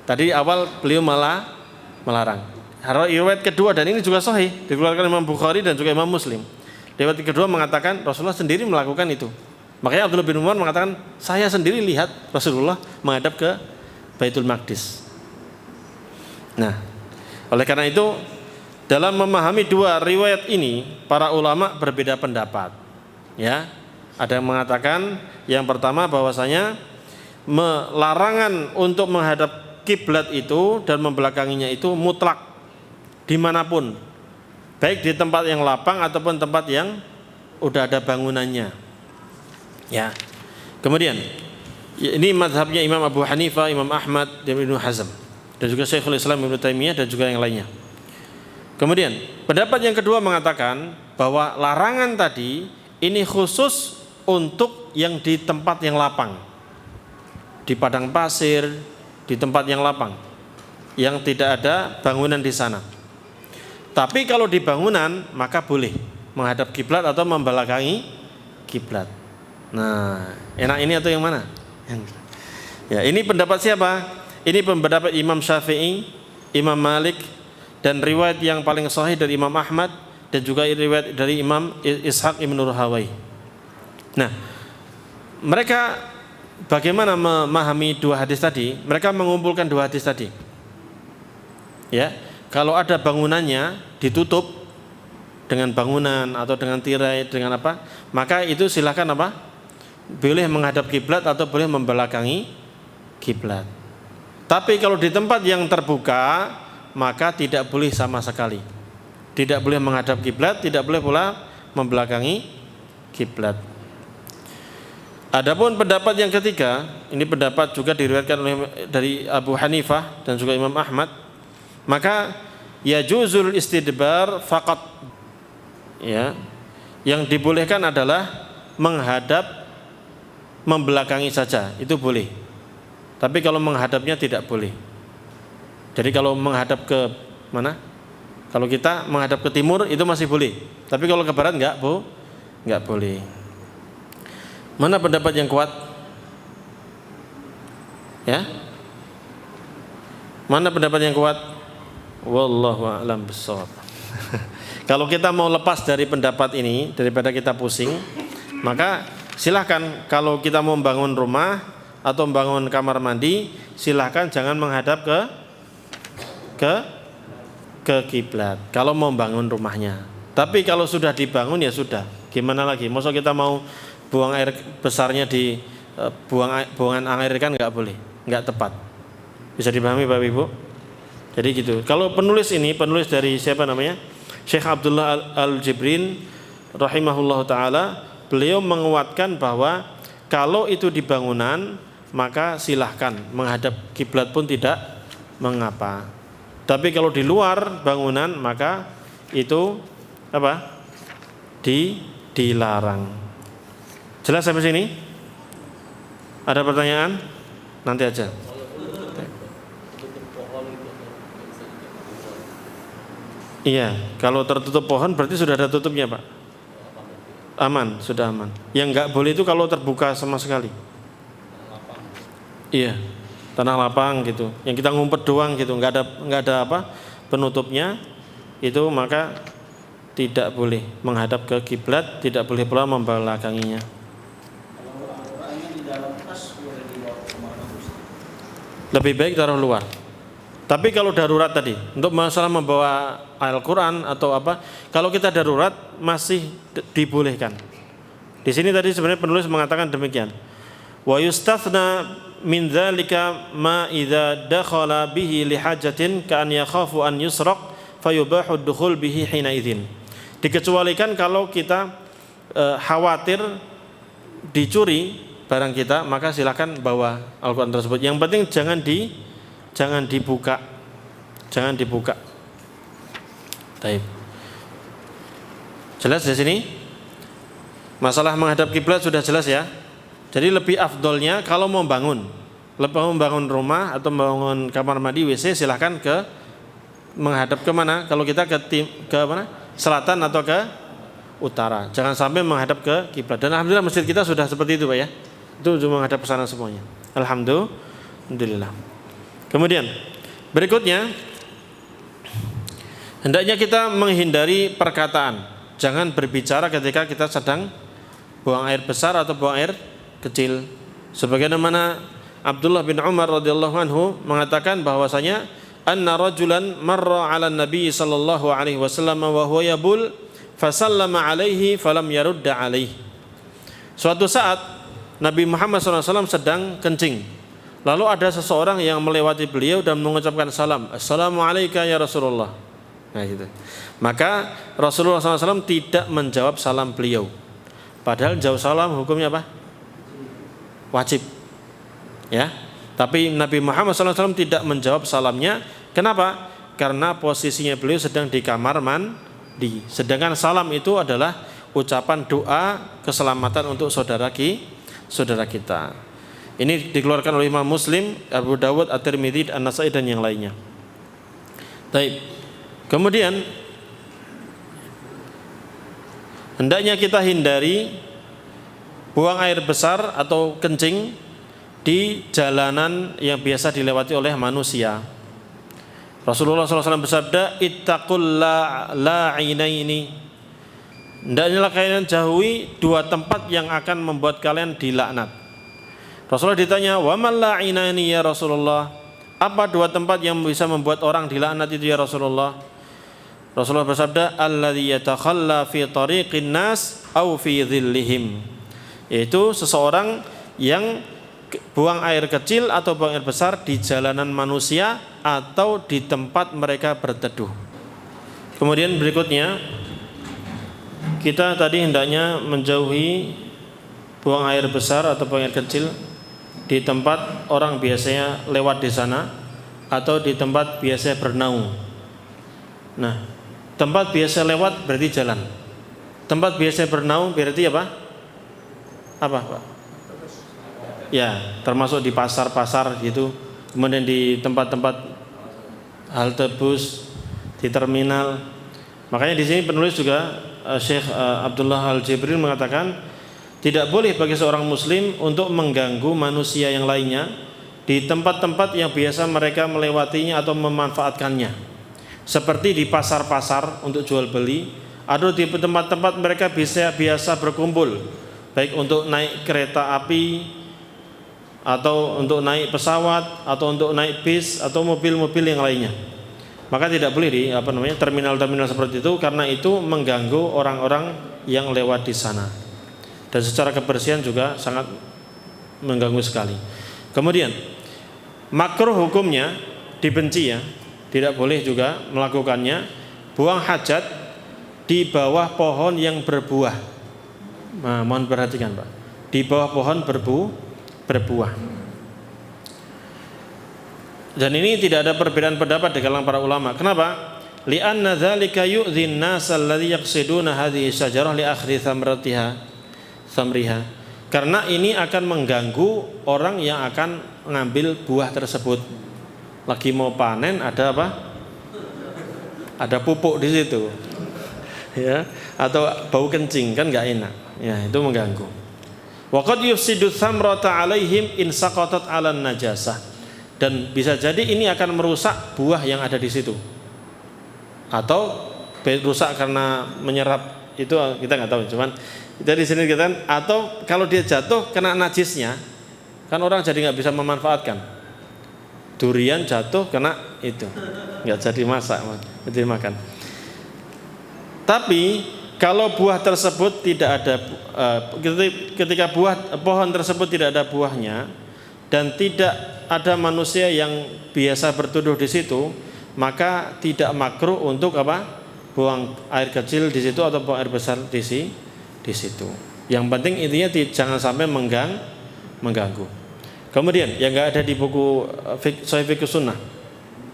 Tadi awal beliau malah melarang. Riwayat kedua, dan ini juga sahih, dikeluarkan Imam Bukhari dan juga Imam Muslim. Riwayat kedua mengatakan Rasulullah sendiri melakukan itu. Makanya Abdullah bin Umar mengatakan, saya sendiri lihat Rasulullah menghadap ke Baitul Maqdis. Nah, oleh karena itu dalam memahami dua riwayat ini, para ulama berbeda pendapat. Ya, ada yang mengatakan yang pertama bahwasanya larangan untuk menghadap kiblat itu dan membelakanginya itu mutlak dimanapun, baik di tempat yang lapang ataupun tempat yang udah ada bangunannya. Ya. Kemudian ini mazhabnya Imam Abu Hanifah, Imam Ahmad, dan Ibnu Hazm, dan juga Syekhul Islam Ibnu Taimiyah dan juga yang lainnya. Kemudian pendapat yang kedua mengatakan bahwa larangan tadi ini khusus untuk yang di tempat yang lapang, di padang pasir, di tempat yang lapang, yang tidak ada bangunan di sana. Tapi kalau di bangunan maka boleh menghadap kiblat atau membelakangi kiblat. Nah, enak ini atau yang mana? Ya, ini pendapat siapa? Ini pendapat Imam Syafi'i, Imam Malik, dan riwayat yang paling sahih dari Imam Ahmad, dan juga riwayat dari Imam Ishaq ibn Rahawai. Nah, mereka bagaimana memahami dua hadis tadi? Mereka mengumpulkan dua hadis tadi. Ya, kalau ada bangunannya ditutup dengan bangunan atau dengan tirai, dengan apa, maka itu silakan apa? Boleh menghadap kiblat atau boleh membelakangi kiblat. Tapi kalau di tempat yang terbuka, maka tidak boleh sama sekali. Tidak boleh menghadap kiblat, tidak boleh pula membelakangi kiblat. Adapun pendapat yang ketiga, ini pendapat juga diriwayatkan dari Abu Hanifah dan juga Imam Ahmad, maka yajuzul istidbar faqat. Ya. Yang dibolehkan adalah menghadap, membelakangi saja, itu boleh. Tapi kalau menghadapnya tidak boleh. Jadi kalau menghadap ke mana? Kalau kita menghadap ke timur itu masih boleh. Tapi kalau ke barat enggak boleh. Mana pendapat yang kuat? Ya? Mana pendapat yang kuat? Wallahu a'lam bishawab. Kalau kita mau lepas dari pendapat ini, daripada kita pusing, maka silahkan kalau kita mau membangun rumah atau membangun kamar mandi, silahkan jangan menghadap ke kiblat kalau mau bangun rumahnya. Tapi kalau sudah dibangun ya sudah, gimana lagi? Masa kita mau buang air besarnya di buangan air kan nggak boleh, nggak tepat. Bisa dipahami Bapak Ibu? Jadi gitu. Kalau penulis dari siapa namanya? Syekh Abdullah Al-Jibrin rahimahullah ta'ala, beliau menguatkan bahwa kalau itu di bangunan maka silahkan menghadap kiblat pun tidak mengapa. Tapi kalau di luar bangunan maka itu apa? Dilarang. Jelas sampai sini? Ada pertanyaan? Nanti aja. Iya, kalau tertutup pohon berarti sudah ada tutupnya, Pak. Aman, sudah aman. Yang enggak boleh itu kalau terbuka sama sekali. Iya, tanah lapang gitu. Yang kita ngumpet doang gitu, enggak ada apa penutupnya, itu maka tidak boleh menghadap ke kiblat, tidak boleh pula membelakanginya. Lebih baik taruh luar. Tapi kalau darurat tadi, untuk masalah membawa Al-Quran atau apa, kalau kita darurat masih dibolehkan. Di sini tadi sebenarnya penulis mengatakan demikian. Wa yustathna min dzalika ma idza dakhala bihi li hajatin ka an yakhafu an yusraq fayubahu ad-dukhul bihi hina idzin. Dikecualikan kalau kita khawatir dicuri barang kita, maka silakan bawa Al-Quran tersebut. Yang penting jangan dibuka. Jangan dibuka. Baik. Jelas di sini? Masalah menghadap kiblat sudah jelas ya. Jadi lebih afdolnya kalau mau bangun rumah atau membangun kamar mandi, WC, silahkan menghadap ke mana? Kalau kita ke mana? Selatan atau ke utara. Jangan sampai menghadap ke kiblat. Dan alhamdulillah masjid kita sudah seperti itu Pak ya. Itu cuma menghadap ke sana semuanya. Alhamdulillah. Kemudian berikutnya, hendaknya kita menghindari perkataan. Jangan berbicara ketika kita sedang buang air besar atau buang air kecil. Sebagaimana Abdullah bin Umar radhiyallahu anhu mengatakan bahwasanya anna rajulan marra 'ala Nabi sallallahu alaihi wasallam wa huwa yabul fasallama alaihi falam yarudda alaihi. Suatu saat Nabi Muhammad SAW sedang kencing. Lalu ada seseorang yang melewati beliau dan mengucapkan salam, Assalamualaikum ya Rasulullah. Nah gitu. Maka Rasulullah SAW tidak menjawab salam beliau. Padahal jawab salam hukumnya apa? Wajib. Ya. Tapi Nabi Muhammad SAW tidak menjawab salamnya. Kenapa? Karena posisinya beliau sedang di kamar mandi. Sedangkan salam itu adalah ucapan doa keselamatan untuk saudara kita. Ini dikeluarkan oleh Imam Muslim, Abu Dawud, At-Tirmidzi, An-Nasai dan yang lainnya. Baik. Kemudian hendaknya kita hindari buang air besar atau kencing di jalanan yang biasa dilewati oleh manusia. Rasulullah SAW bersabda, Ittaqul la'inaini. Hendaknya kalian jauhi dua tempat yang akan membuat kalian dilaknat. Rasulullah ditanya, wa mal la'inaini ya Rasulullah? Apa dua tempat yang bisa membuat orang dilaknat itu ya Rasulullah? Rasulullah bersabda, alladzi yatakhalla fi tariqin nas au fi dhillihim. Yaitu seseorang yang buang air kecil atau buang air besar di jalanan manusia atau di tempat mereka berteduh. Kemudian berikutnya, kita tadi hendaknya menjauhi buang air besar atau buang air kecil di tempat orang biasanya lewat di sana atau di tempat biasa bernaung. Nah, tempat biasa lewat berarti jalan. Tempat biasa bernaung berarti apa? Apa, Pak? Ya, termasuk di pasar-pasar gitu. Kemudian di tempat-tempat halte bus, di terminal. Makanya di sini penulis juga Syekh Abdullah Al-Jibril mengatakan tidak boleh bagi seorang muslim untuk mengganggu manusia yang lainnya di tempat-tempat yang biasa mereka melewatinya atau memanfaatkannya. Seperti di pasar-pasar untuk jual beli atau di tempat-tempat mereka biasa berkumpul, baik untuk naik kereta api atau untuk naik pesawat atau untuk naik bis atau mobil-mobil yang lainnya. Maka tidak boleh di terminal-terminal seperti itu, karena itu mengganggu orang-orang yang lewat di sana. Dan secara kebersihan juga sangat mengganggu sekali. Kemudian makruh hukumnya, dibenci ya, tidak boleh juga melakukannya, buang hajat di bawah pohon yang berbuah. Nah, mohon perhatikan Pak, di bawah pohon berbuah. Dan ini tidak ada perbedaan pendapat di kalangan para ulama. Kenapa? Li'anna dzalika yu'dhin nas alladzi yaqsiduna hadhihi syajarah li akhri thamriha. Karena ini akan mengganggu orang yang akan mengambil buah tersebut. Lagi mau panen ada apa? Ada pupuk di situ. Ya, atau bau kencing kan enggak enak. Ya, itu mengganggu. Wa qad yufsidu thamrata 'alaihim in saqatat 'alan najasah. Dan bisa jadi ini akan merusak buah yang ada di situ. Atau rusak karena menyerap itu kita nggak tahu. Cuman dari sini kita atau kalau dia jatuh kena najisnya, kan orang jadi nggak bisa memanfaatkan. Durian jatuh kena itu, nggak jadi masak, jadi makan. Tapi kalau buah tersebut tidak ada, ketika pohon tersebut tidak ada buahnya dan tidak ada manusia yang biasa berteduh di situ, maka tidak makruh untuk apa? Buang air kecil di situ atau buang air besar di situ. Yang penting intinya jangan sampai mengganggu. Kemudian yang nggak ada di buku Sahih Fiqh Sunnah,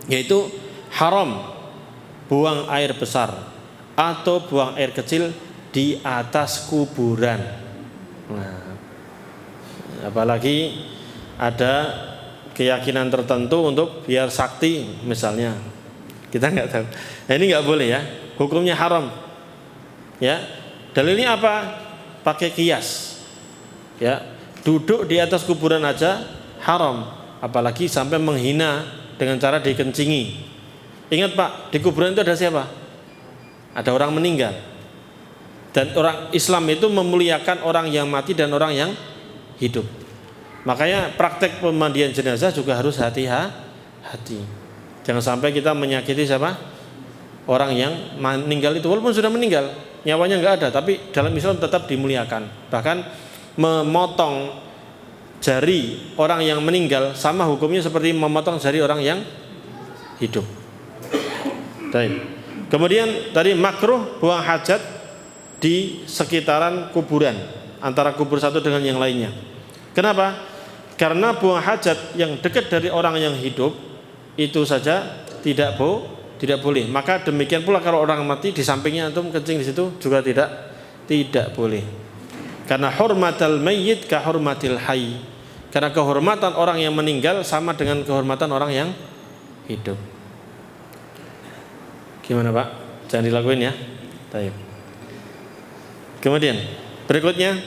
yaitu haram buang air besar atau buang air kecil di atas kuburan. Nah, apalagi ada keyakinan tertentu untuk biar sakti misalnya, kita nggak tahu. Nah, ini nggak boleh ya, hukumnya haram. Ya, dalilnya apa? Pakai kias. Ya, duduk di atas kuburan aja haram, apalagi sampai menghina dengan cara dikencingi. Ingat Pak, di kuburan itu ada siapa? Ada orang meninggal. Dan orang Islam itu memuliakan orang yang mati dan orang yang hidup. Makanya praktek pemandian jenazah juga harus hati-hati. Jangan sampai kita menyakiti siapa? Orang yang meninggal itu, walaupun sudah meninggal, nyawanya nggak ada, tapi dalam Islam tetap dimuliakan. Bahkan memotong jari orang yang meninggal sama hukumnya seperti memotong jari orang yang hidup. Baik. Kemudian tadi makruh buang hajat di sekitaran kuburan, antara kubur satu dengan yang lainnya. Kenapa? Karena buang hajat yang dekat dari orang yang hidup itu saja tidak boleh. Maka demikian pula kalau orang mati di sampingnya antum kencing di situ juga tidak boleh. Karena hurmatal mayyit ka hurmatil hayy. Karena kehormatan orang yang meninggal sama dengan kehormatan orang yang hidup. Gimana Pak? Jangan dilakuin ya. Baik. Kemudian berikutnya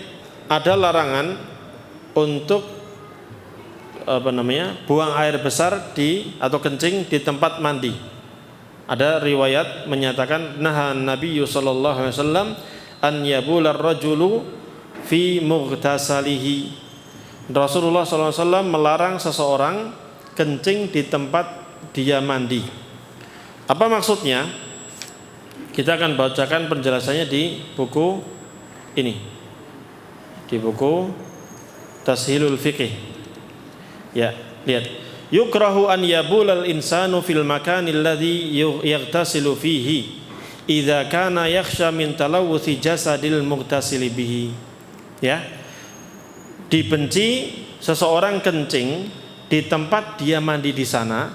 ada larangan untuk buang air besar atau kencing di tempat mandi. Ada riwayat menyatakan nahan Nabi sallallahu alaihi wasallam an yabular rajulu fi mughtasalihi. Rasulullah sallallahu alaihi wasallam melarang seseorang kencing di tempat dia mandi. Apa maksudnya? Kita akan bacakan penjelasannya di buku ini, di buku Tashilul Fiqh. Ya, lihat. Yukrahu an yabulal insanu fil makanil ladzi yaghtasilu fihi idza kana yakhsha min talawuthi jasadil mughtasili bihi. Ya. Dibenci seseorang kencing di tempat dia mandi di sana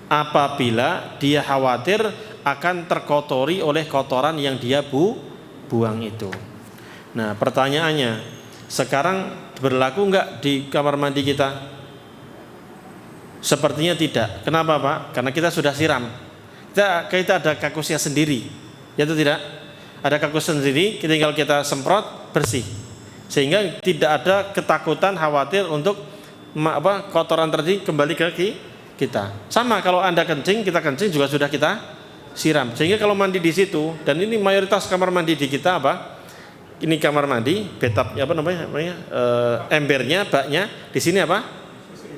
apabila dia khawatir akan terkotori oleh kotoran yang dia buang itu. Nah, pertanyaannya, sekarang berlaku enggak di kamar mandi kita? Sepertinya tidak. Kenapa Pak? Karena kita sudah siram. Kita ada kakusnya sendiri. Ya atau tidak? Ada kakus sendiri, tinggal kita semprot, bersih. Sehingga tidak ada ketakutan, khawatir untuk kotoran tadi kembali ke kita. Sama kalau Anda kencing, kita kencing juga sudah kita siram. Sehingga kalau mandi di situ, dan ini mayoritas kamar mandi di kita apa? Ini kamar mandi, bathtub embernya, baknya, di sini apa?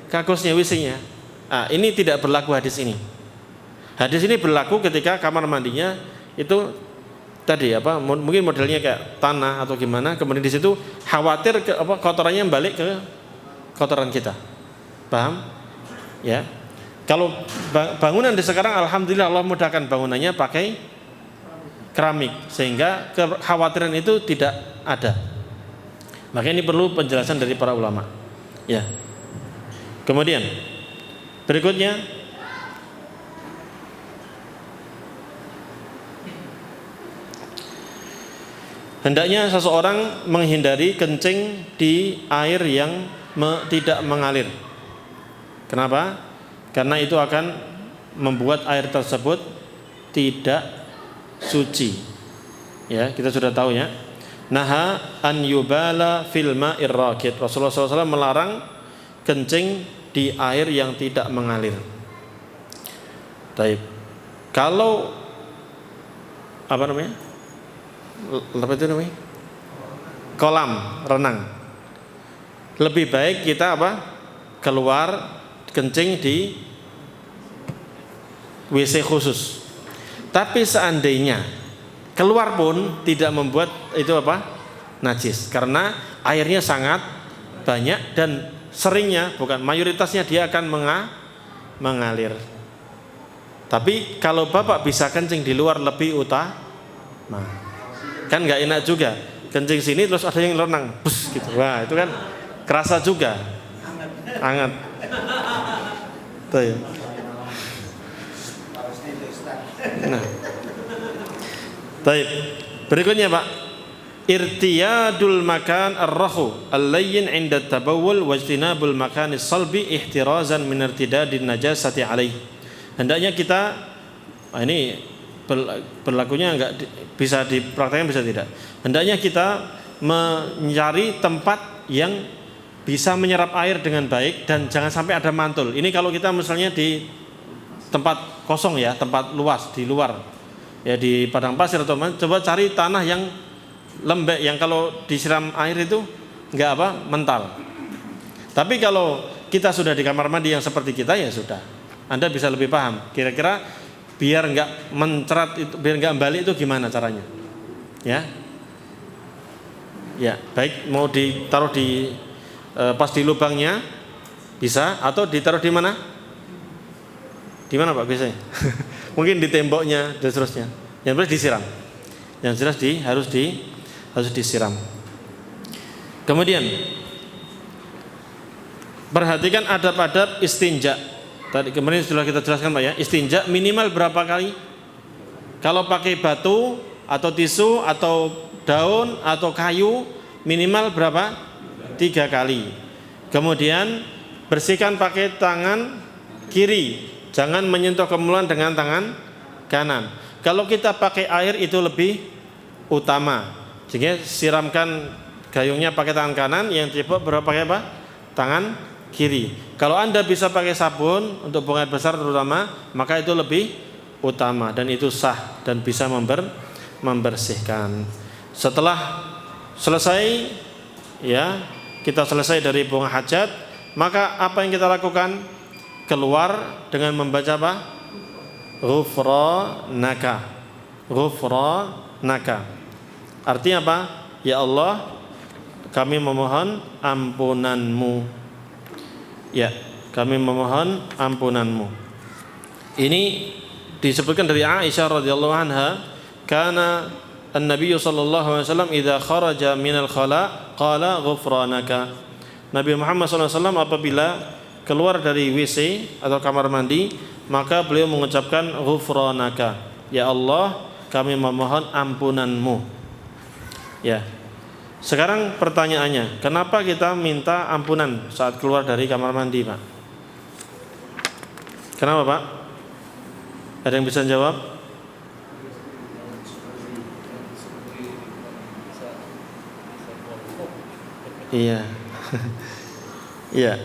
Kakusnya, WC-nya. Nah, ini tidak berlaku hadis ini. Hadis ini berlaku ketika kamar mandinya itu tadi mungkin modelnya kayak tanah atau gimana, kemudian di situ khawatir kotorannya balik ke kotoran kita. Paham? Ya. Kalau bangunan di sekarang alhamdulillah Allah mudahkan bangunannya pakai keramik sehingga kekhawatiran itu tidak ada. Maka ini perlu penjelasan dari para ulama. Ya. Kemudian berikutnya hendaknya seseorang menghindari kencing di air yang tidak mengalir. Kenapa? Karena itu akan membuat air tersebut tidak suci. Ya, kita sudah tahu ya. Naha an yubala fil ma'ir raqid. Rasulullah SAW melarang kencing di air yang tidak mengalir. Taib. Kalau apa namanya? Apa itu namanya? Kolam renang. Lebih baik kita apa? Keluar kencing di WC khusus. Tapi seandainya keluar pun tidak membuat itu apa? Najis, karena airnya sangat banyak dan seringnya, bukan mayoritasnya, dia akan mengalir. Tapi kalau bapak bisa kencing di luar lebih utama, kan nggak enak juga kencing sini terus ada yang renang bus gitu, wah itu kan kerasa juga hangat. Tuh ya. Nah, baik. Berikutnya Pak, irtiyadul makan ar-rahu al-layyin 'inda tabawul wajtinabul makan as-salbi ihtirazan min irtidadin najasati alaih. Hendaknya kita ini berlakunya enggak bisa dipraktekkan bisa tidak. Hendaknya kita mencari tempat yang bisa menyerap air dengan baik dan jangan sampai ada mantul. Ini kalau kita misalnya di tempat kosong ya, tempat luas di luar. Ya di padang pasir atau mana, coba cari tanah yang lembek yang kalau disiram air itu enggak apa mental. Tapi kalau kita sudah di kamar mandi yang seperti kita ya sudah, Anda bisa lebih paham kira-kira biar enggak mencrat itu, biar enggak balik itu gimana caranya, ya baik mau ditaruh di pas di lubangnya bisa, atau ditaruh di mana Pak biasanya? Mungkin di temboknya dan seterusnya. Yang jelas disiram, yang jelas harus disiram. Kemudian perhatikan adab-adab istinja. Tadi kemarin sudah kita jelaskan Pak ya. Istinja minimal berapa kali? Kalau pakai batu atau tisu atau daun atau kayu minimal berapa? 3 kali. Kemudian bersihkan pakai tangan kiri, jangan menyentuh kemulan dengan tangan kanan. Kalau kita pakai air itu lebih utama. Jadi siramkan gayungnya pakai tangan kanan, yang cebok pakai apa? Tangan kiri. Kalau Anda bisa pakai sabun untuk buang air besar terutama, maka itu lebih utama dan itu sah dan bisa membersihkan. Setelah selesai ya, kita selesai dari buang hajat, maka apa yang kita lakukan? Keluar dengan membaca apa? Ghufranaka. Artinya apa? Ya Allah, kami memohon ampunanmu. Ya, kami memohon ampunanmu. Ini disebutkan dari Aisyah radhiyallahu anha, kana an-nabiy sallallahu alaihi wasallam idza kharaja minal khala qala ghufranaka. Nabi Muhammad sallallahu alaihi wasallam apabila keluar dari WC atau kamar mandi, maka beliau mengucapkan ghufranaka. Ya Allah, kami memohon ampunanmu. Ya. Sekarang pertanyaannya, kenapa kita minta ampunan saat keluar dari kamar mandi, Pak? Kenapa, Pak? Ada yang bisa jawab? Iya. Iya.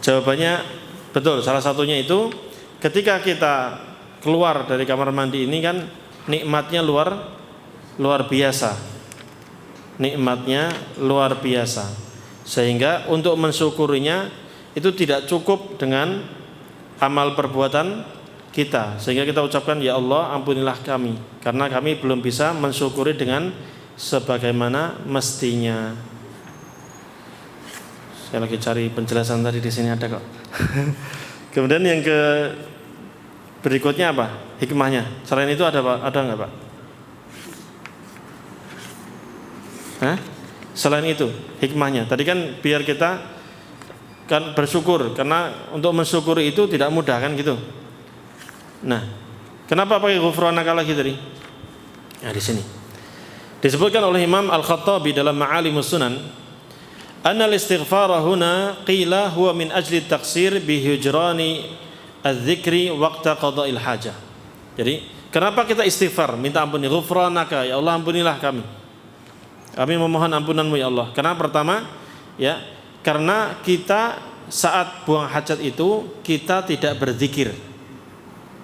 Jawabannya betul, salah satunya itu ketika kita keluar dari kamar mandi ini kan nikmatnya luar biasa. Nikmatnya luar biasa. Sehingga untuk mensyukurinya itu tidak cukup dengan amal perbuatan kita. Sehingga kita ucapkan ya Allah ampunilah kami, karena kami belum bisa mensyukuri dengan sebagaimana mestinya. Saya lagi cari penjelasan tadi, di sini ada kok. Kemudian yang berikutnya apa? Hikmahnya. Selain itu ada enggak, Pak? Selain itu hikmahnya. Tadi kan biar kita kan bersyukur, karena untuk mensyukuri itu tidak mudah kan gitu. Nah, kenapa pakai ghufranaka lagi tadi? Nah, di sini disebutkan oleh Imam Al-Khattabi dalam Ma'alimus Sunan, anna al-istighfara huna qila huwa min ajli taksir bi hujrani adz-dzikri waqta qada'il hajah. Jadi, kenapa kita istighfar, minta ampun, ghufranaka, ya Allah ampunilah kami. Kami memohon ampunanmu ya Allah. Karena pertama, ya, karena kita saat buang hajat itu kita tidak berzikir.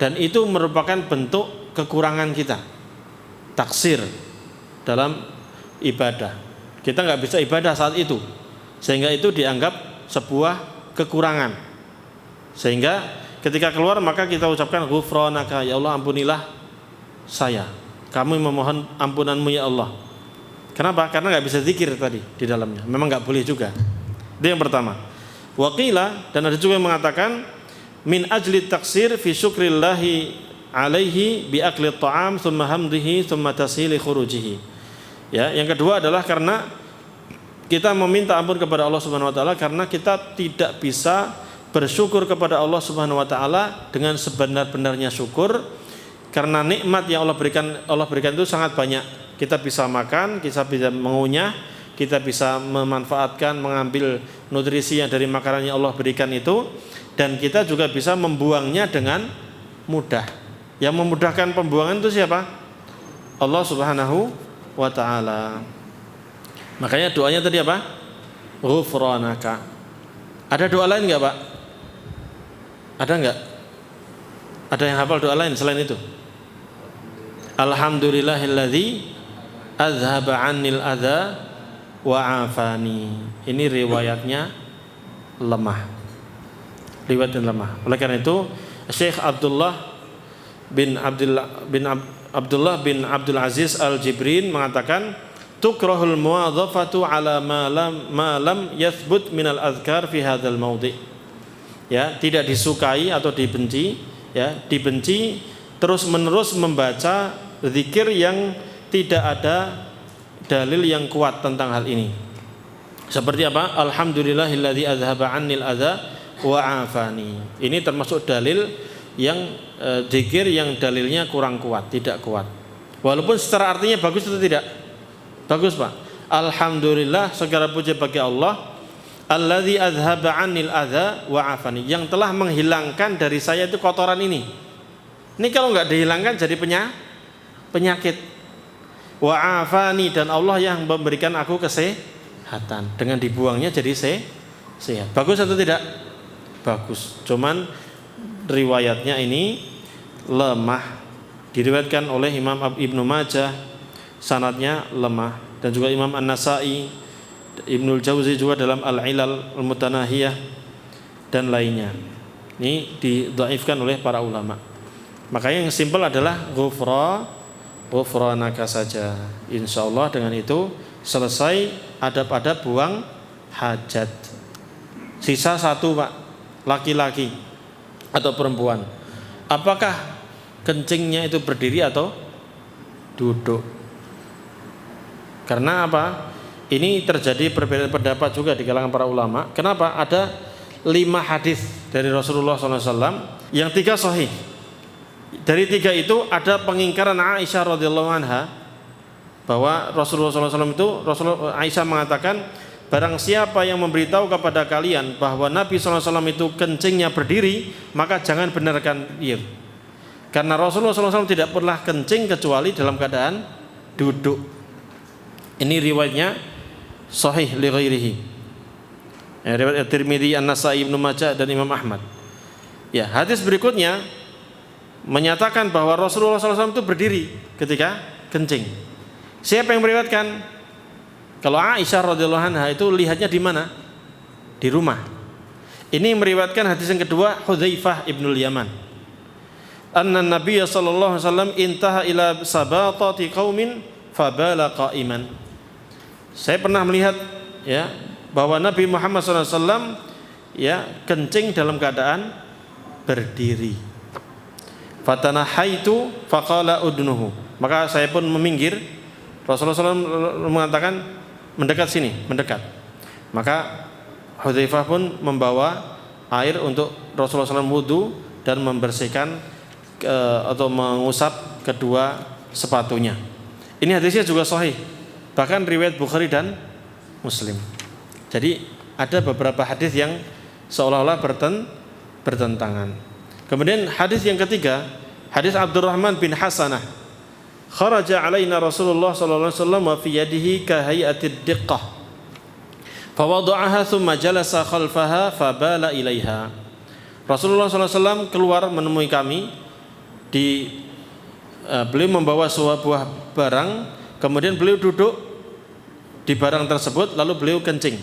Dan itu merupakan bentuk kekurangan kita. taksir dalam ibadah. Kita nggak bisa ibadah saat itu, sehingga itu dianggap sebuah kekurangan. Sehingga ketika keluar maka kita ucapkan ghufranaka, ya Allah ampunilah saya. Kami memohon ampunanmu ya Allah. Kenapa? Karena nggak bisa zikir tadi di dalamnya. Memang nggak boleh juga. Itu yang pertama. Waqila, dan ada juga yang mengatakan min ajli taksir fi syukrillahi alaihi bi akli ta'am thumma hamdihi thumma tashili khurujihi. Ya, yang kedua adalah karena kita meminta ampun kepada Allah Subhanahu wa taala karena kita tidak bisa bersyukur kepada Allah Subhanahu wa taala dengan sebenar-benarnya syukur, karena nikmat yang Allah berikan itu sangat banyak. Kita bisa makan, kita bisa mengunyah, kita bisa memanfaatkan, mengambil nutrisi yang dari makanan yang Allah berikan itu, dan kita juga bisa membuangnya dengan mudah. Yang memudahkan pembuangan itu siapa? Allah Subhanahu wa taala. Makanya doanya tadi apa? Ghufranaka. Ada doa lain enggak, Pak? Ada enggak? Ada yang hafal doa lain selain itu? Alhamdulillahilladzi azhaba 'annil adza wa 'afani. Ini riwayatnya lemah. Riwayatnya lemah. Oleh karena itu Syekh Abdullah bin Abdul Aziz Al-Jibrin mengatakan tukrahul muwadzafatu ala ma lam yathbut minal azkar fi hadzal maudhi'. Ya, tidak disukai atau dibenci, ya, dibenci terus-menerus membaca zikir yang tidak ada dalil yang kuat tentang hal ini. Seperti apa? Alhamdulillahilladzi azhaba 'annil adza wa 'afani. Ini termasuk dalil yang zikir yang dalilnya kurang kuat, tidak kuat. Walaupun secara artinya bagus atau tidak? Bagus, Pak. Alhamdulillah, segala puji bagi Allah, alladzi azhaba 'annil adza wa 'afani, yang telah menghilangkan dari saya itu kotoran ini. Ini kalau enggak dihilangkan jadi penyakit. Wa 'afani, dan Allah yang memberikan aku kesehatan. Dengan dibuangnya jadi sehat. Bagus atau tidak? Bagus. Cuman riwayatnya ini lemah. Diriwayatkan oleh Imam Ibnu Majah, sanadnya lemah, dan juga Imam An-Nasa'i, Ibnul Jauzi juga dalam Al-Ilal Al-Mutanahiyah dan lainnya. Ini didhaifkan oleh para ulama. Makanya yang simpel adalah ghufranaka saja. Insyaallah dengan itu selesai adab-adab buang hajat. Sisa satu, Pak, laki-laki atau perempuan. Apakah kencingnya itu berdiri atau duduk? Karena apa? Ini terjadi perbedaan pendapat juga di kalangan para ulama. Kenapa? Ada 5 hadis dari Rasulullah SAW yang 3 sahih. Dari 3 itu ada pengingkaran Aisyah radhiyallahu anha bahwa Rasulullah SAW itu, Aisyah mengatakan, barang siapa yang memberitahu kepada kalian bahwa Nabi SAW itu kencingnya berdiri, maka jangan benarkan dia. Karena Rasulullah SAW tidak pernah kencing kecuali dalam keadaan duduk. Ini riwayatnya sahih li ghairihi. Riwayat At-Tirmidzi, An-Nasa'i, Ibnu Majah dan Imam Ahmad. Ya, hadis berikutnya menyatakan bahwa Rasulullah SAW itu berdiri ketika kencing. Siapa yang meriwayatkan? Kalau Aisyah radhiyallahu anha itu lihatnya di mana? Di rumah. Ini meriwayatkan hadis yang kedua, Hudzaifah ibnul Yaman. Anna Nabiy sallallahu alaihi wasallam intaha ila sabatati qaumin fabala qa'iman. Saya pernah melihat, ya, bahwa Nabi Muhammad SAW ya kencing dalam keadaan berdiri. Fatanahaitu faqala udnuhu. Maka saya pun meminggir. Rasulullah SAW mengatakan mendekat sini, mendekat. Maka Hudzaifah pun membawa air untuk Rasulullah SAW wudu dan membersihkan atau mengusap kedua sepatunya. Ini hadisnya juga sahih. Bahkan riwayat Bukhari dan Muslim. Jadi ada beberapa hadis yang seolah-olah bertentangan. Kemudian hadis yang ketiga, hadis Abdurrahman bin Hasanah. Kharaja alaina Rasulullah sallallahu alaihi wasallam wa fi yadihi ka hay'atid diqqah. Fa wada'aha thumma jalasa khalfaha fa bala ilaiha. Rasulullah sallallahu alaihi wasallam keluar menemui kami di beliau membawa sebuah barang, kemudian beliau duduk di barang tersebut, lalu beliau kencing.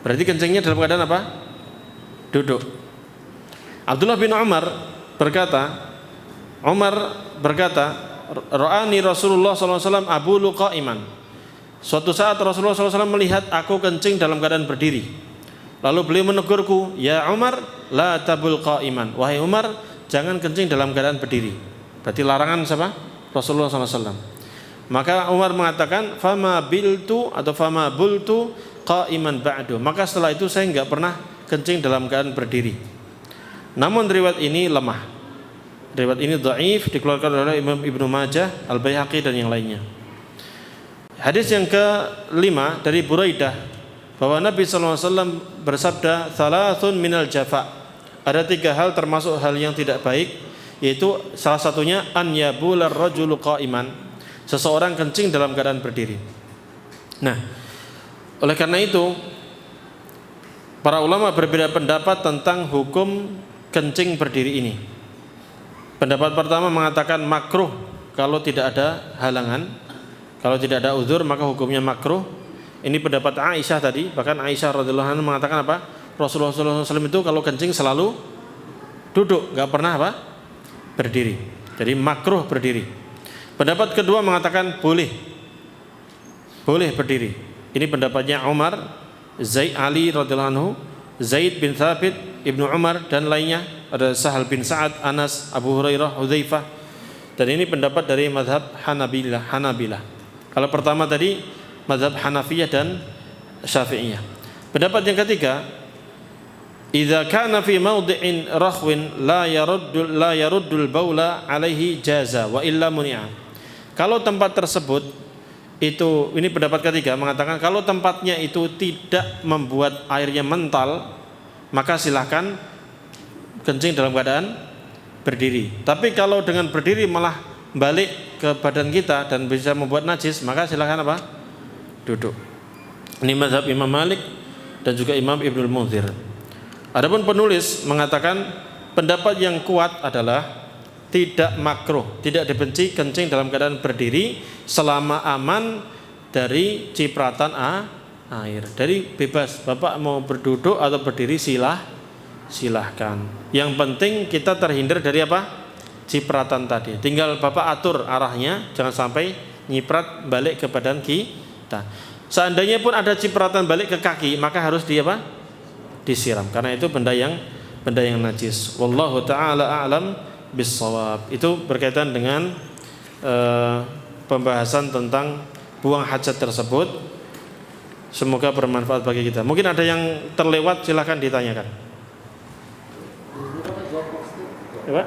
Berarti kencingnya dalam keadaan apa? Duduk. Abdullah bin Umar berkata, Ra'ani Rasulullah SAW abulu qa'iman. Suatu saat Rasulullah SAW melihat aku kencing dalam keadaan berdiri. Lalu beliau menegurku, ya Umar, la tabul qa'iman. Wahai Umar, jangan kencing dalam keadaan berdiri. Berarti larangan siapa? Rasulullah SAW. Maka Umar mengatakan, fama bultu qa'iman ba'du. Maka setelah itu saya enggak pernah kencing dalam keadaan berdiri. Namun riwayat ini lemah. Riwayat ini dhaif, dikeluarkan oleh Imam Ibnu Majah, Al-Baihaqi dan yang lainnya. Hadis yang ke-5 dari Buraidah, bahwa Nabi SAW bersabda, thalathun minal jafa. Ada 3 hal termasuk hal yang tidak baik, yaitu salah satunya an yabular rajulu qa'iman, seseorang kencing dalam keadaan berdiri. Nah, oleh karena itu para ulama berbeda pendapat tentang hukum kencing berdiri ini. Pendapat pertama mengatakan makruh kalau tidak ada halangan, kalau tidak ada uzur maka hukumnya makruh. Ini pendapat Aisyah tadi, bahkan Aisyah radhiyallahu anha mengatakan apa? Rasulullah SAW itu kalau kencing selalu duduk, nggak pernah apa? Berdiri. Jadi makruh berdiri. Pendapat kedua mengatakan boleh berdiri. Ini pendapatnya Umar, Zaid Ali radhiyallahu anhu, Zaid bin Thabit, Ibnu Umar dan lainnya. Ada Sahal bin Sa'ad, Anas, Abu Hurairah, Hudzaifah. Dan ini pendapat dari mazhab Hanabilah. Kalau pertama tadi mazhab Hanafiyah dan Syafi'iyah. Pendapat yang ketiga, idza kana fi mawdi'in rakhwin la yaruddul baula alaihi jaza wa illa muni'a. Kalau tempat tersebut itu, ini pendapat ketiga mengatakan kalau tempatnya itu tidak membuat airnya mental, maka silahkan kencing dalam keadaan berdiri. Tapi kalau dengan berdiri malah balik ke badan kita dan bisa membuat najis, maka silahkan apa? Duduk. Ini mazhab Imam Malik dan juga Imam Ibnul Munzir. Adapun penulis mengatakan pendapat yang kuat adalah tidak makruh, tidak dibenci kencing dalam keadaan berdiri selama aman dari cipratan air. Dari bebas, Bapak mau berduduk atau berdiri silahkan. Yang penting kita terhindar dari apa? Cipratan tadi. Tinggal Bapak atur arahnya, jangan sampai nyiprat balik ke badan kita. Seandainya pun ada cipratan balik ke kaki, maka harus disiram. Karena itu benda yang najis. Wallahu taala a'lam bissawab. Itu berkaitan dengan pembahasan tentang buang hajat tersebut. Semoga bermanfaat bagi kita. Mungkin ada yang terlewat, silahkan ditanyakan. Apa?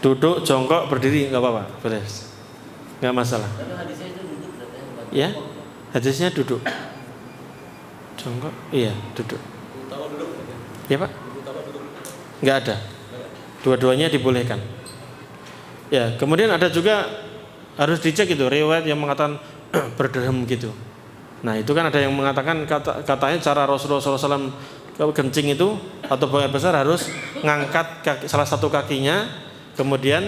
Duduk, jongkok, berdiri nggak apa-apa, boleh, nggak masalah. Ya, hadisnya duduk, jongkok, iya duduk. Ya Pak? Nggak ada. Dua-duanya dibolehkan. Ya, kemudian ada juga harus dicek itu riwayat yang mengatakan berderhem gitu. Nah itu kan ada yang mengatakan katanya cara Rasulullah SAW kencing itu atau buang air besar harus ngangkat salah satu kakinya, kemudian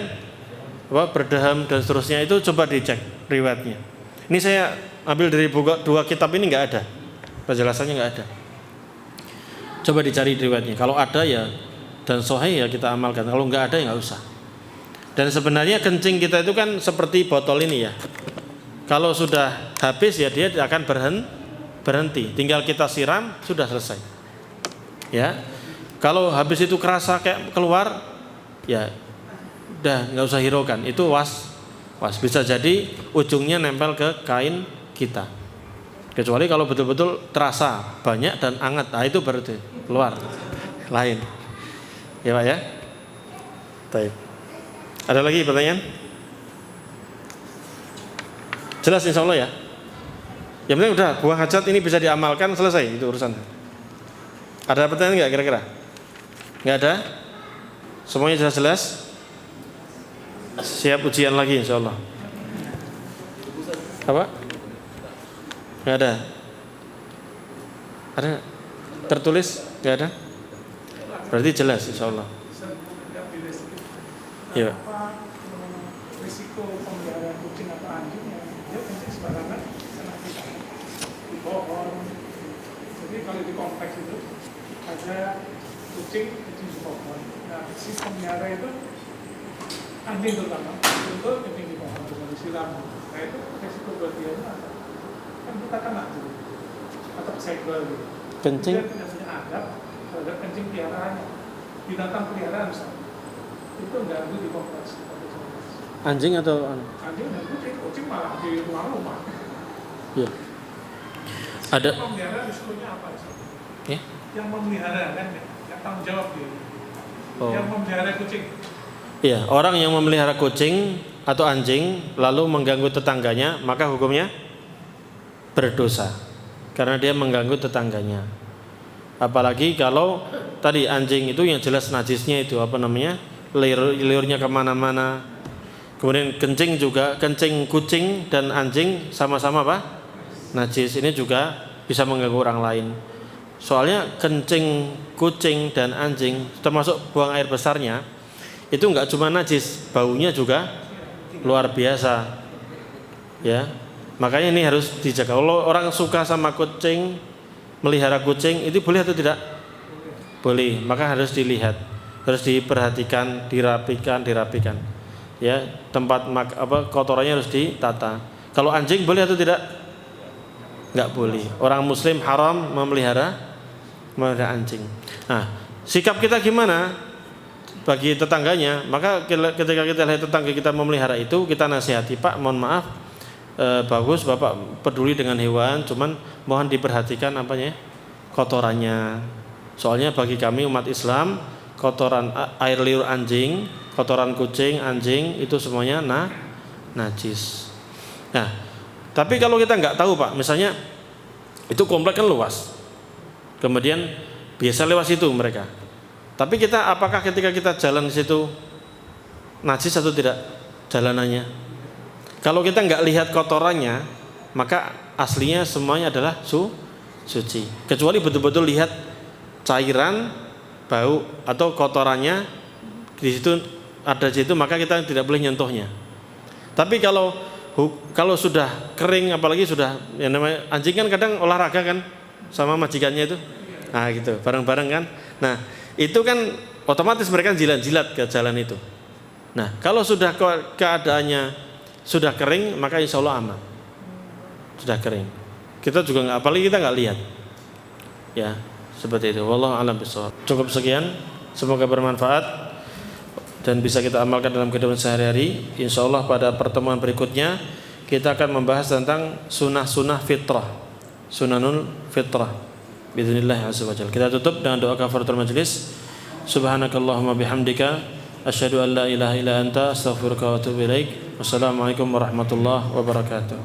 berdaham dan seterusnya. Itu coba dicek riwayatnya. Ini saya ambil dari dua kitab ini, nggak ada penjelasannya, nggak ada. Coba dicari riwayatnya. Kalau ada ya dan sahih ya kita amalkan. Kalau nggak ada ya nggak usah. Dan sebenarnya kencing kita itu kan seperti botol ini ya. Kalau sudah habis ya dia akan berhenti. Tinggal kita siram sudah selesai. Ya. Kalau habis itu kerasa kayak keluar, ya udah nggak usah hiraukan. Itu was. Bisa jadi ujungnya nempel ke kain kita. Kecuali kalau betul-betul terasa banyak dan hangat, nah itu berarti keluar. Lain. Ya Pak ya. Baik. Ada lagi pertanyaan? Jelas insya Allah ya. Yang penting udah buang hajat ini bisa diamalkan, selesai itu urusan. Ada pertanyaan nggak kira-kira? Nggak ada? Semuanya jelas? Siap ujian lagi insya Allah. Apa? Nggak ada? Ada? Tertulis? Nggak ada? Berarti jelas insya Allah. Iya. Risiko pemeliharaan kucing atau anjing yang dia kencing sembarangan kena kita di pohon. Jadi kalau di kompleks itu ada kucing di pohon. Nah, si pemelihara itu anjing terutama itu kencing di pohon untuk disiram. Nah itu risiko buat dia apa? Kan kita kena gitu, atau segel gitu. Kencing. Dia tidak punya adab terhadap kencing peliharaannya. Binatang peliharaan misalnya itu ganggu di kompleks. Anjing atau Anjing dan kucing malah di ruang rumah. Iya. Ada. Yang memelihara risikonya apa sih? Ya? Yang memelihara kan yang tanggung jawab dia. Oh. Yang memelihara kucing. Iya, orang yang memelihara kucing atau anjing lalu mengganggu tetangganya, maka hukumnya berdosa karena dia mengganggu tetangganya. Apalagi kalau tadi anjing itu yang jelas najisnya itu apa namanya, liurnya kemana-mana. Kemudian kencing juga, kencing kucing dan anjing sama-sama apa? Najis. Ini juga bisa mengganggu orang lain. Soalnya kencing kucing dan anjing termasuk buang air besarnya itu enggak cuma najis, baunya juga luar biasa. Ya. Makanya ini harus dijaga. Kalau orang suka sama kucing, melihara kucing, itu boleh atau tidak? Boleh. Maka harus dilihat, harus diperhatikan, dirapikan. Ya, tempat kotorannya harus ditata. Kalau anjing boleh atau tidak? Enggak boleh. Orang muslim haram memelihara anjing. Nah, sikap kita gimana bagi tetangganya? Maka ketika kita lihat tetangga kita memelihara itu, kita nasihati, Pak, mohon maaf, bagus Bapak peduli dengan hewan, cuman mohon diperhatikan kotorannya. Soalnya bagi kami umat Islam, kotoran air liur anjing, kotoran kucing, anjing itu semuanya najis. Nah, tapi kalau kita nggak tahu, Pak, misalnya itu komplek kan luas, kemudian biasa lewat situ mereka. Tapi kita apakah ketika kita jalan di situ najis atau tidak jalanannya? Kalau kita nggak lihat kotorannya, maka aslinya semuanya adalah suci. Kecuali betul-betul lihat cairan, bau atau kotorannya di situ ada di situ, maka kita tidak boleh nyentuhnya. Tapi kalau sudah kering, apalagi sudah yang namanya anjing kan kadang olahraga kan sama majikannya itu, nah gitu bareng-bareng kan. Nah itu kan otomatis mereka jilat-jilat ke jalan itu. Nah kalau sudah keadaannya sudah kering, maka insya Allah aman. Sudah kering. Kita juga nggak, apalagi kita nggak lihat. Ya seperti itu. Wallahu a'lam bishawab. Cukup sekian. Semoga bermanfaat dan bisa kita amalkan dalam kehidupan sehari-hari. Insya Allah pada pertemuan berikutnya kita akan membahas tentang sunnah-sunnah fitrah, sunanul fitrah. Bismillah azza wajalla. Kita tutup dengan doa kafaratul majlis. Subhanakallahumma bihamdika asyhadu an la ilaha illa anta astaghfiruka wa atubu ilaik. Wassalamualaikum warahmatullahi wabarakatuh.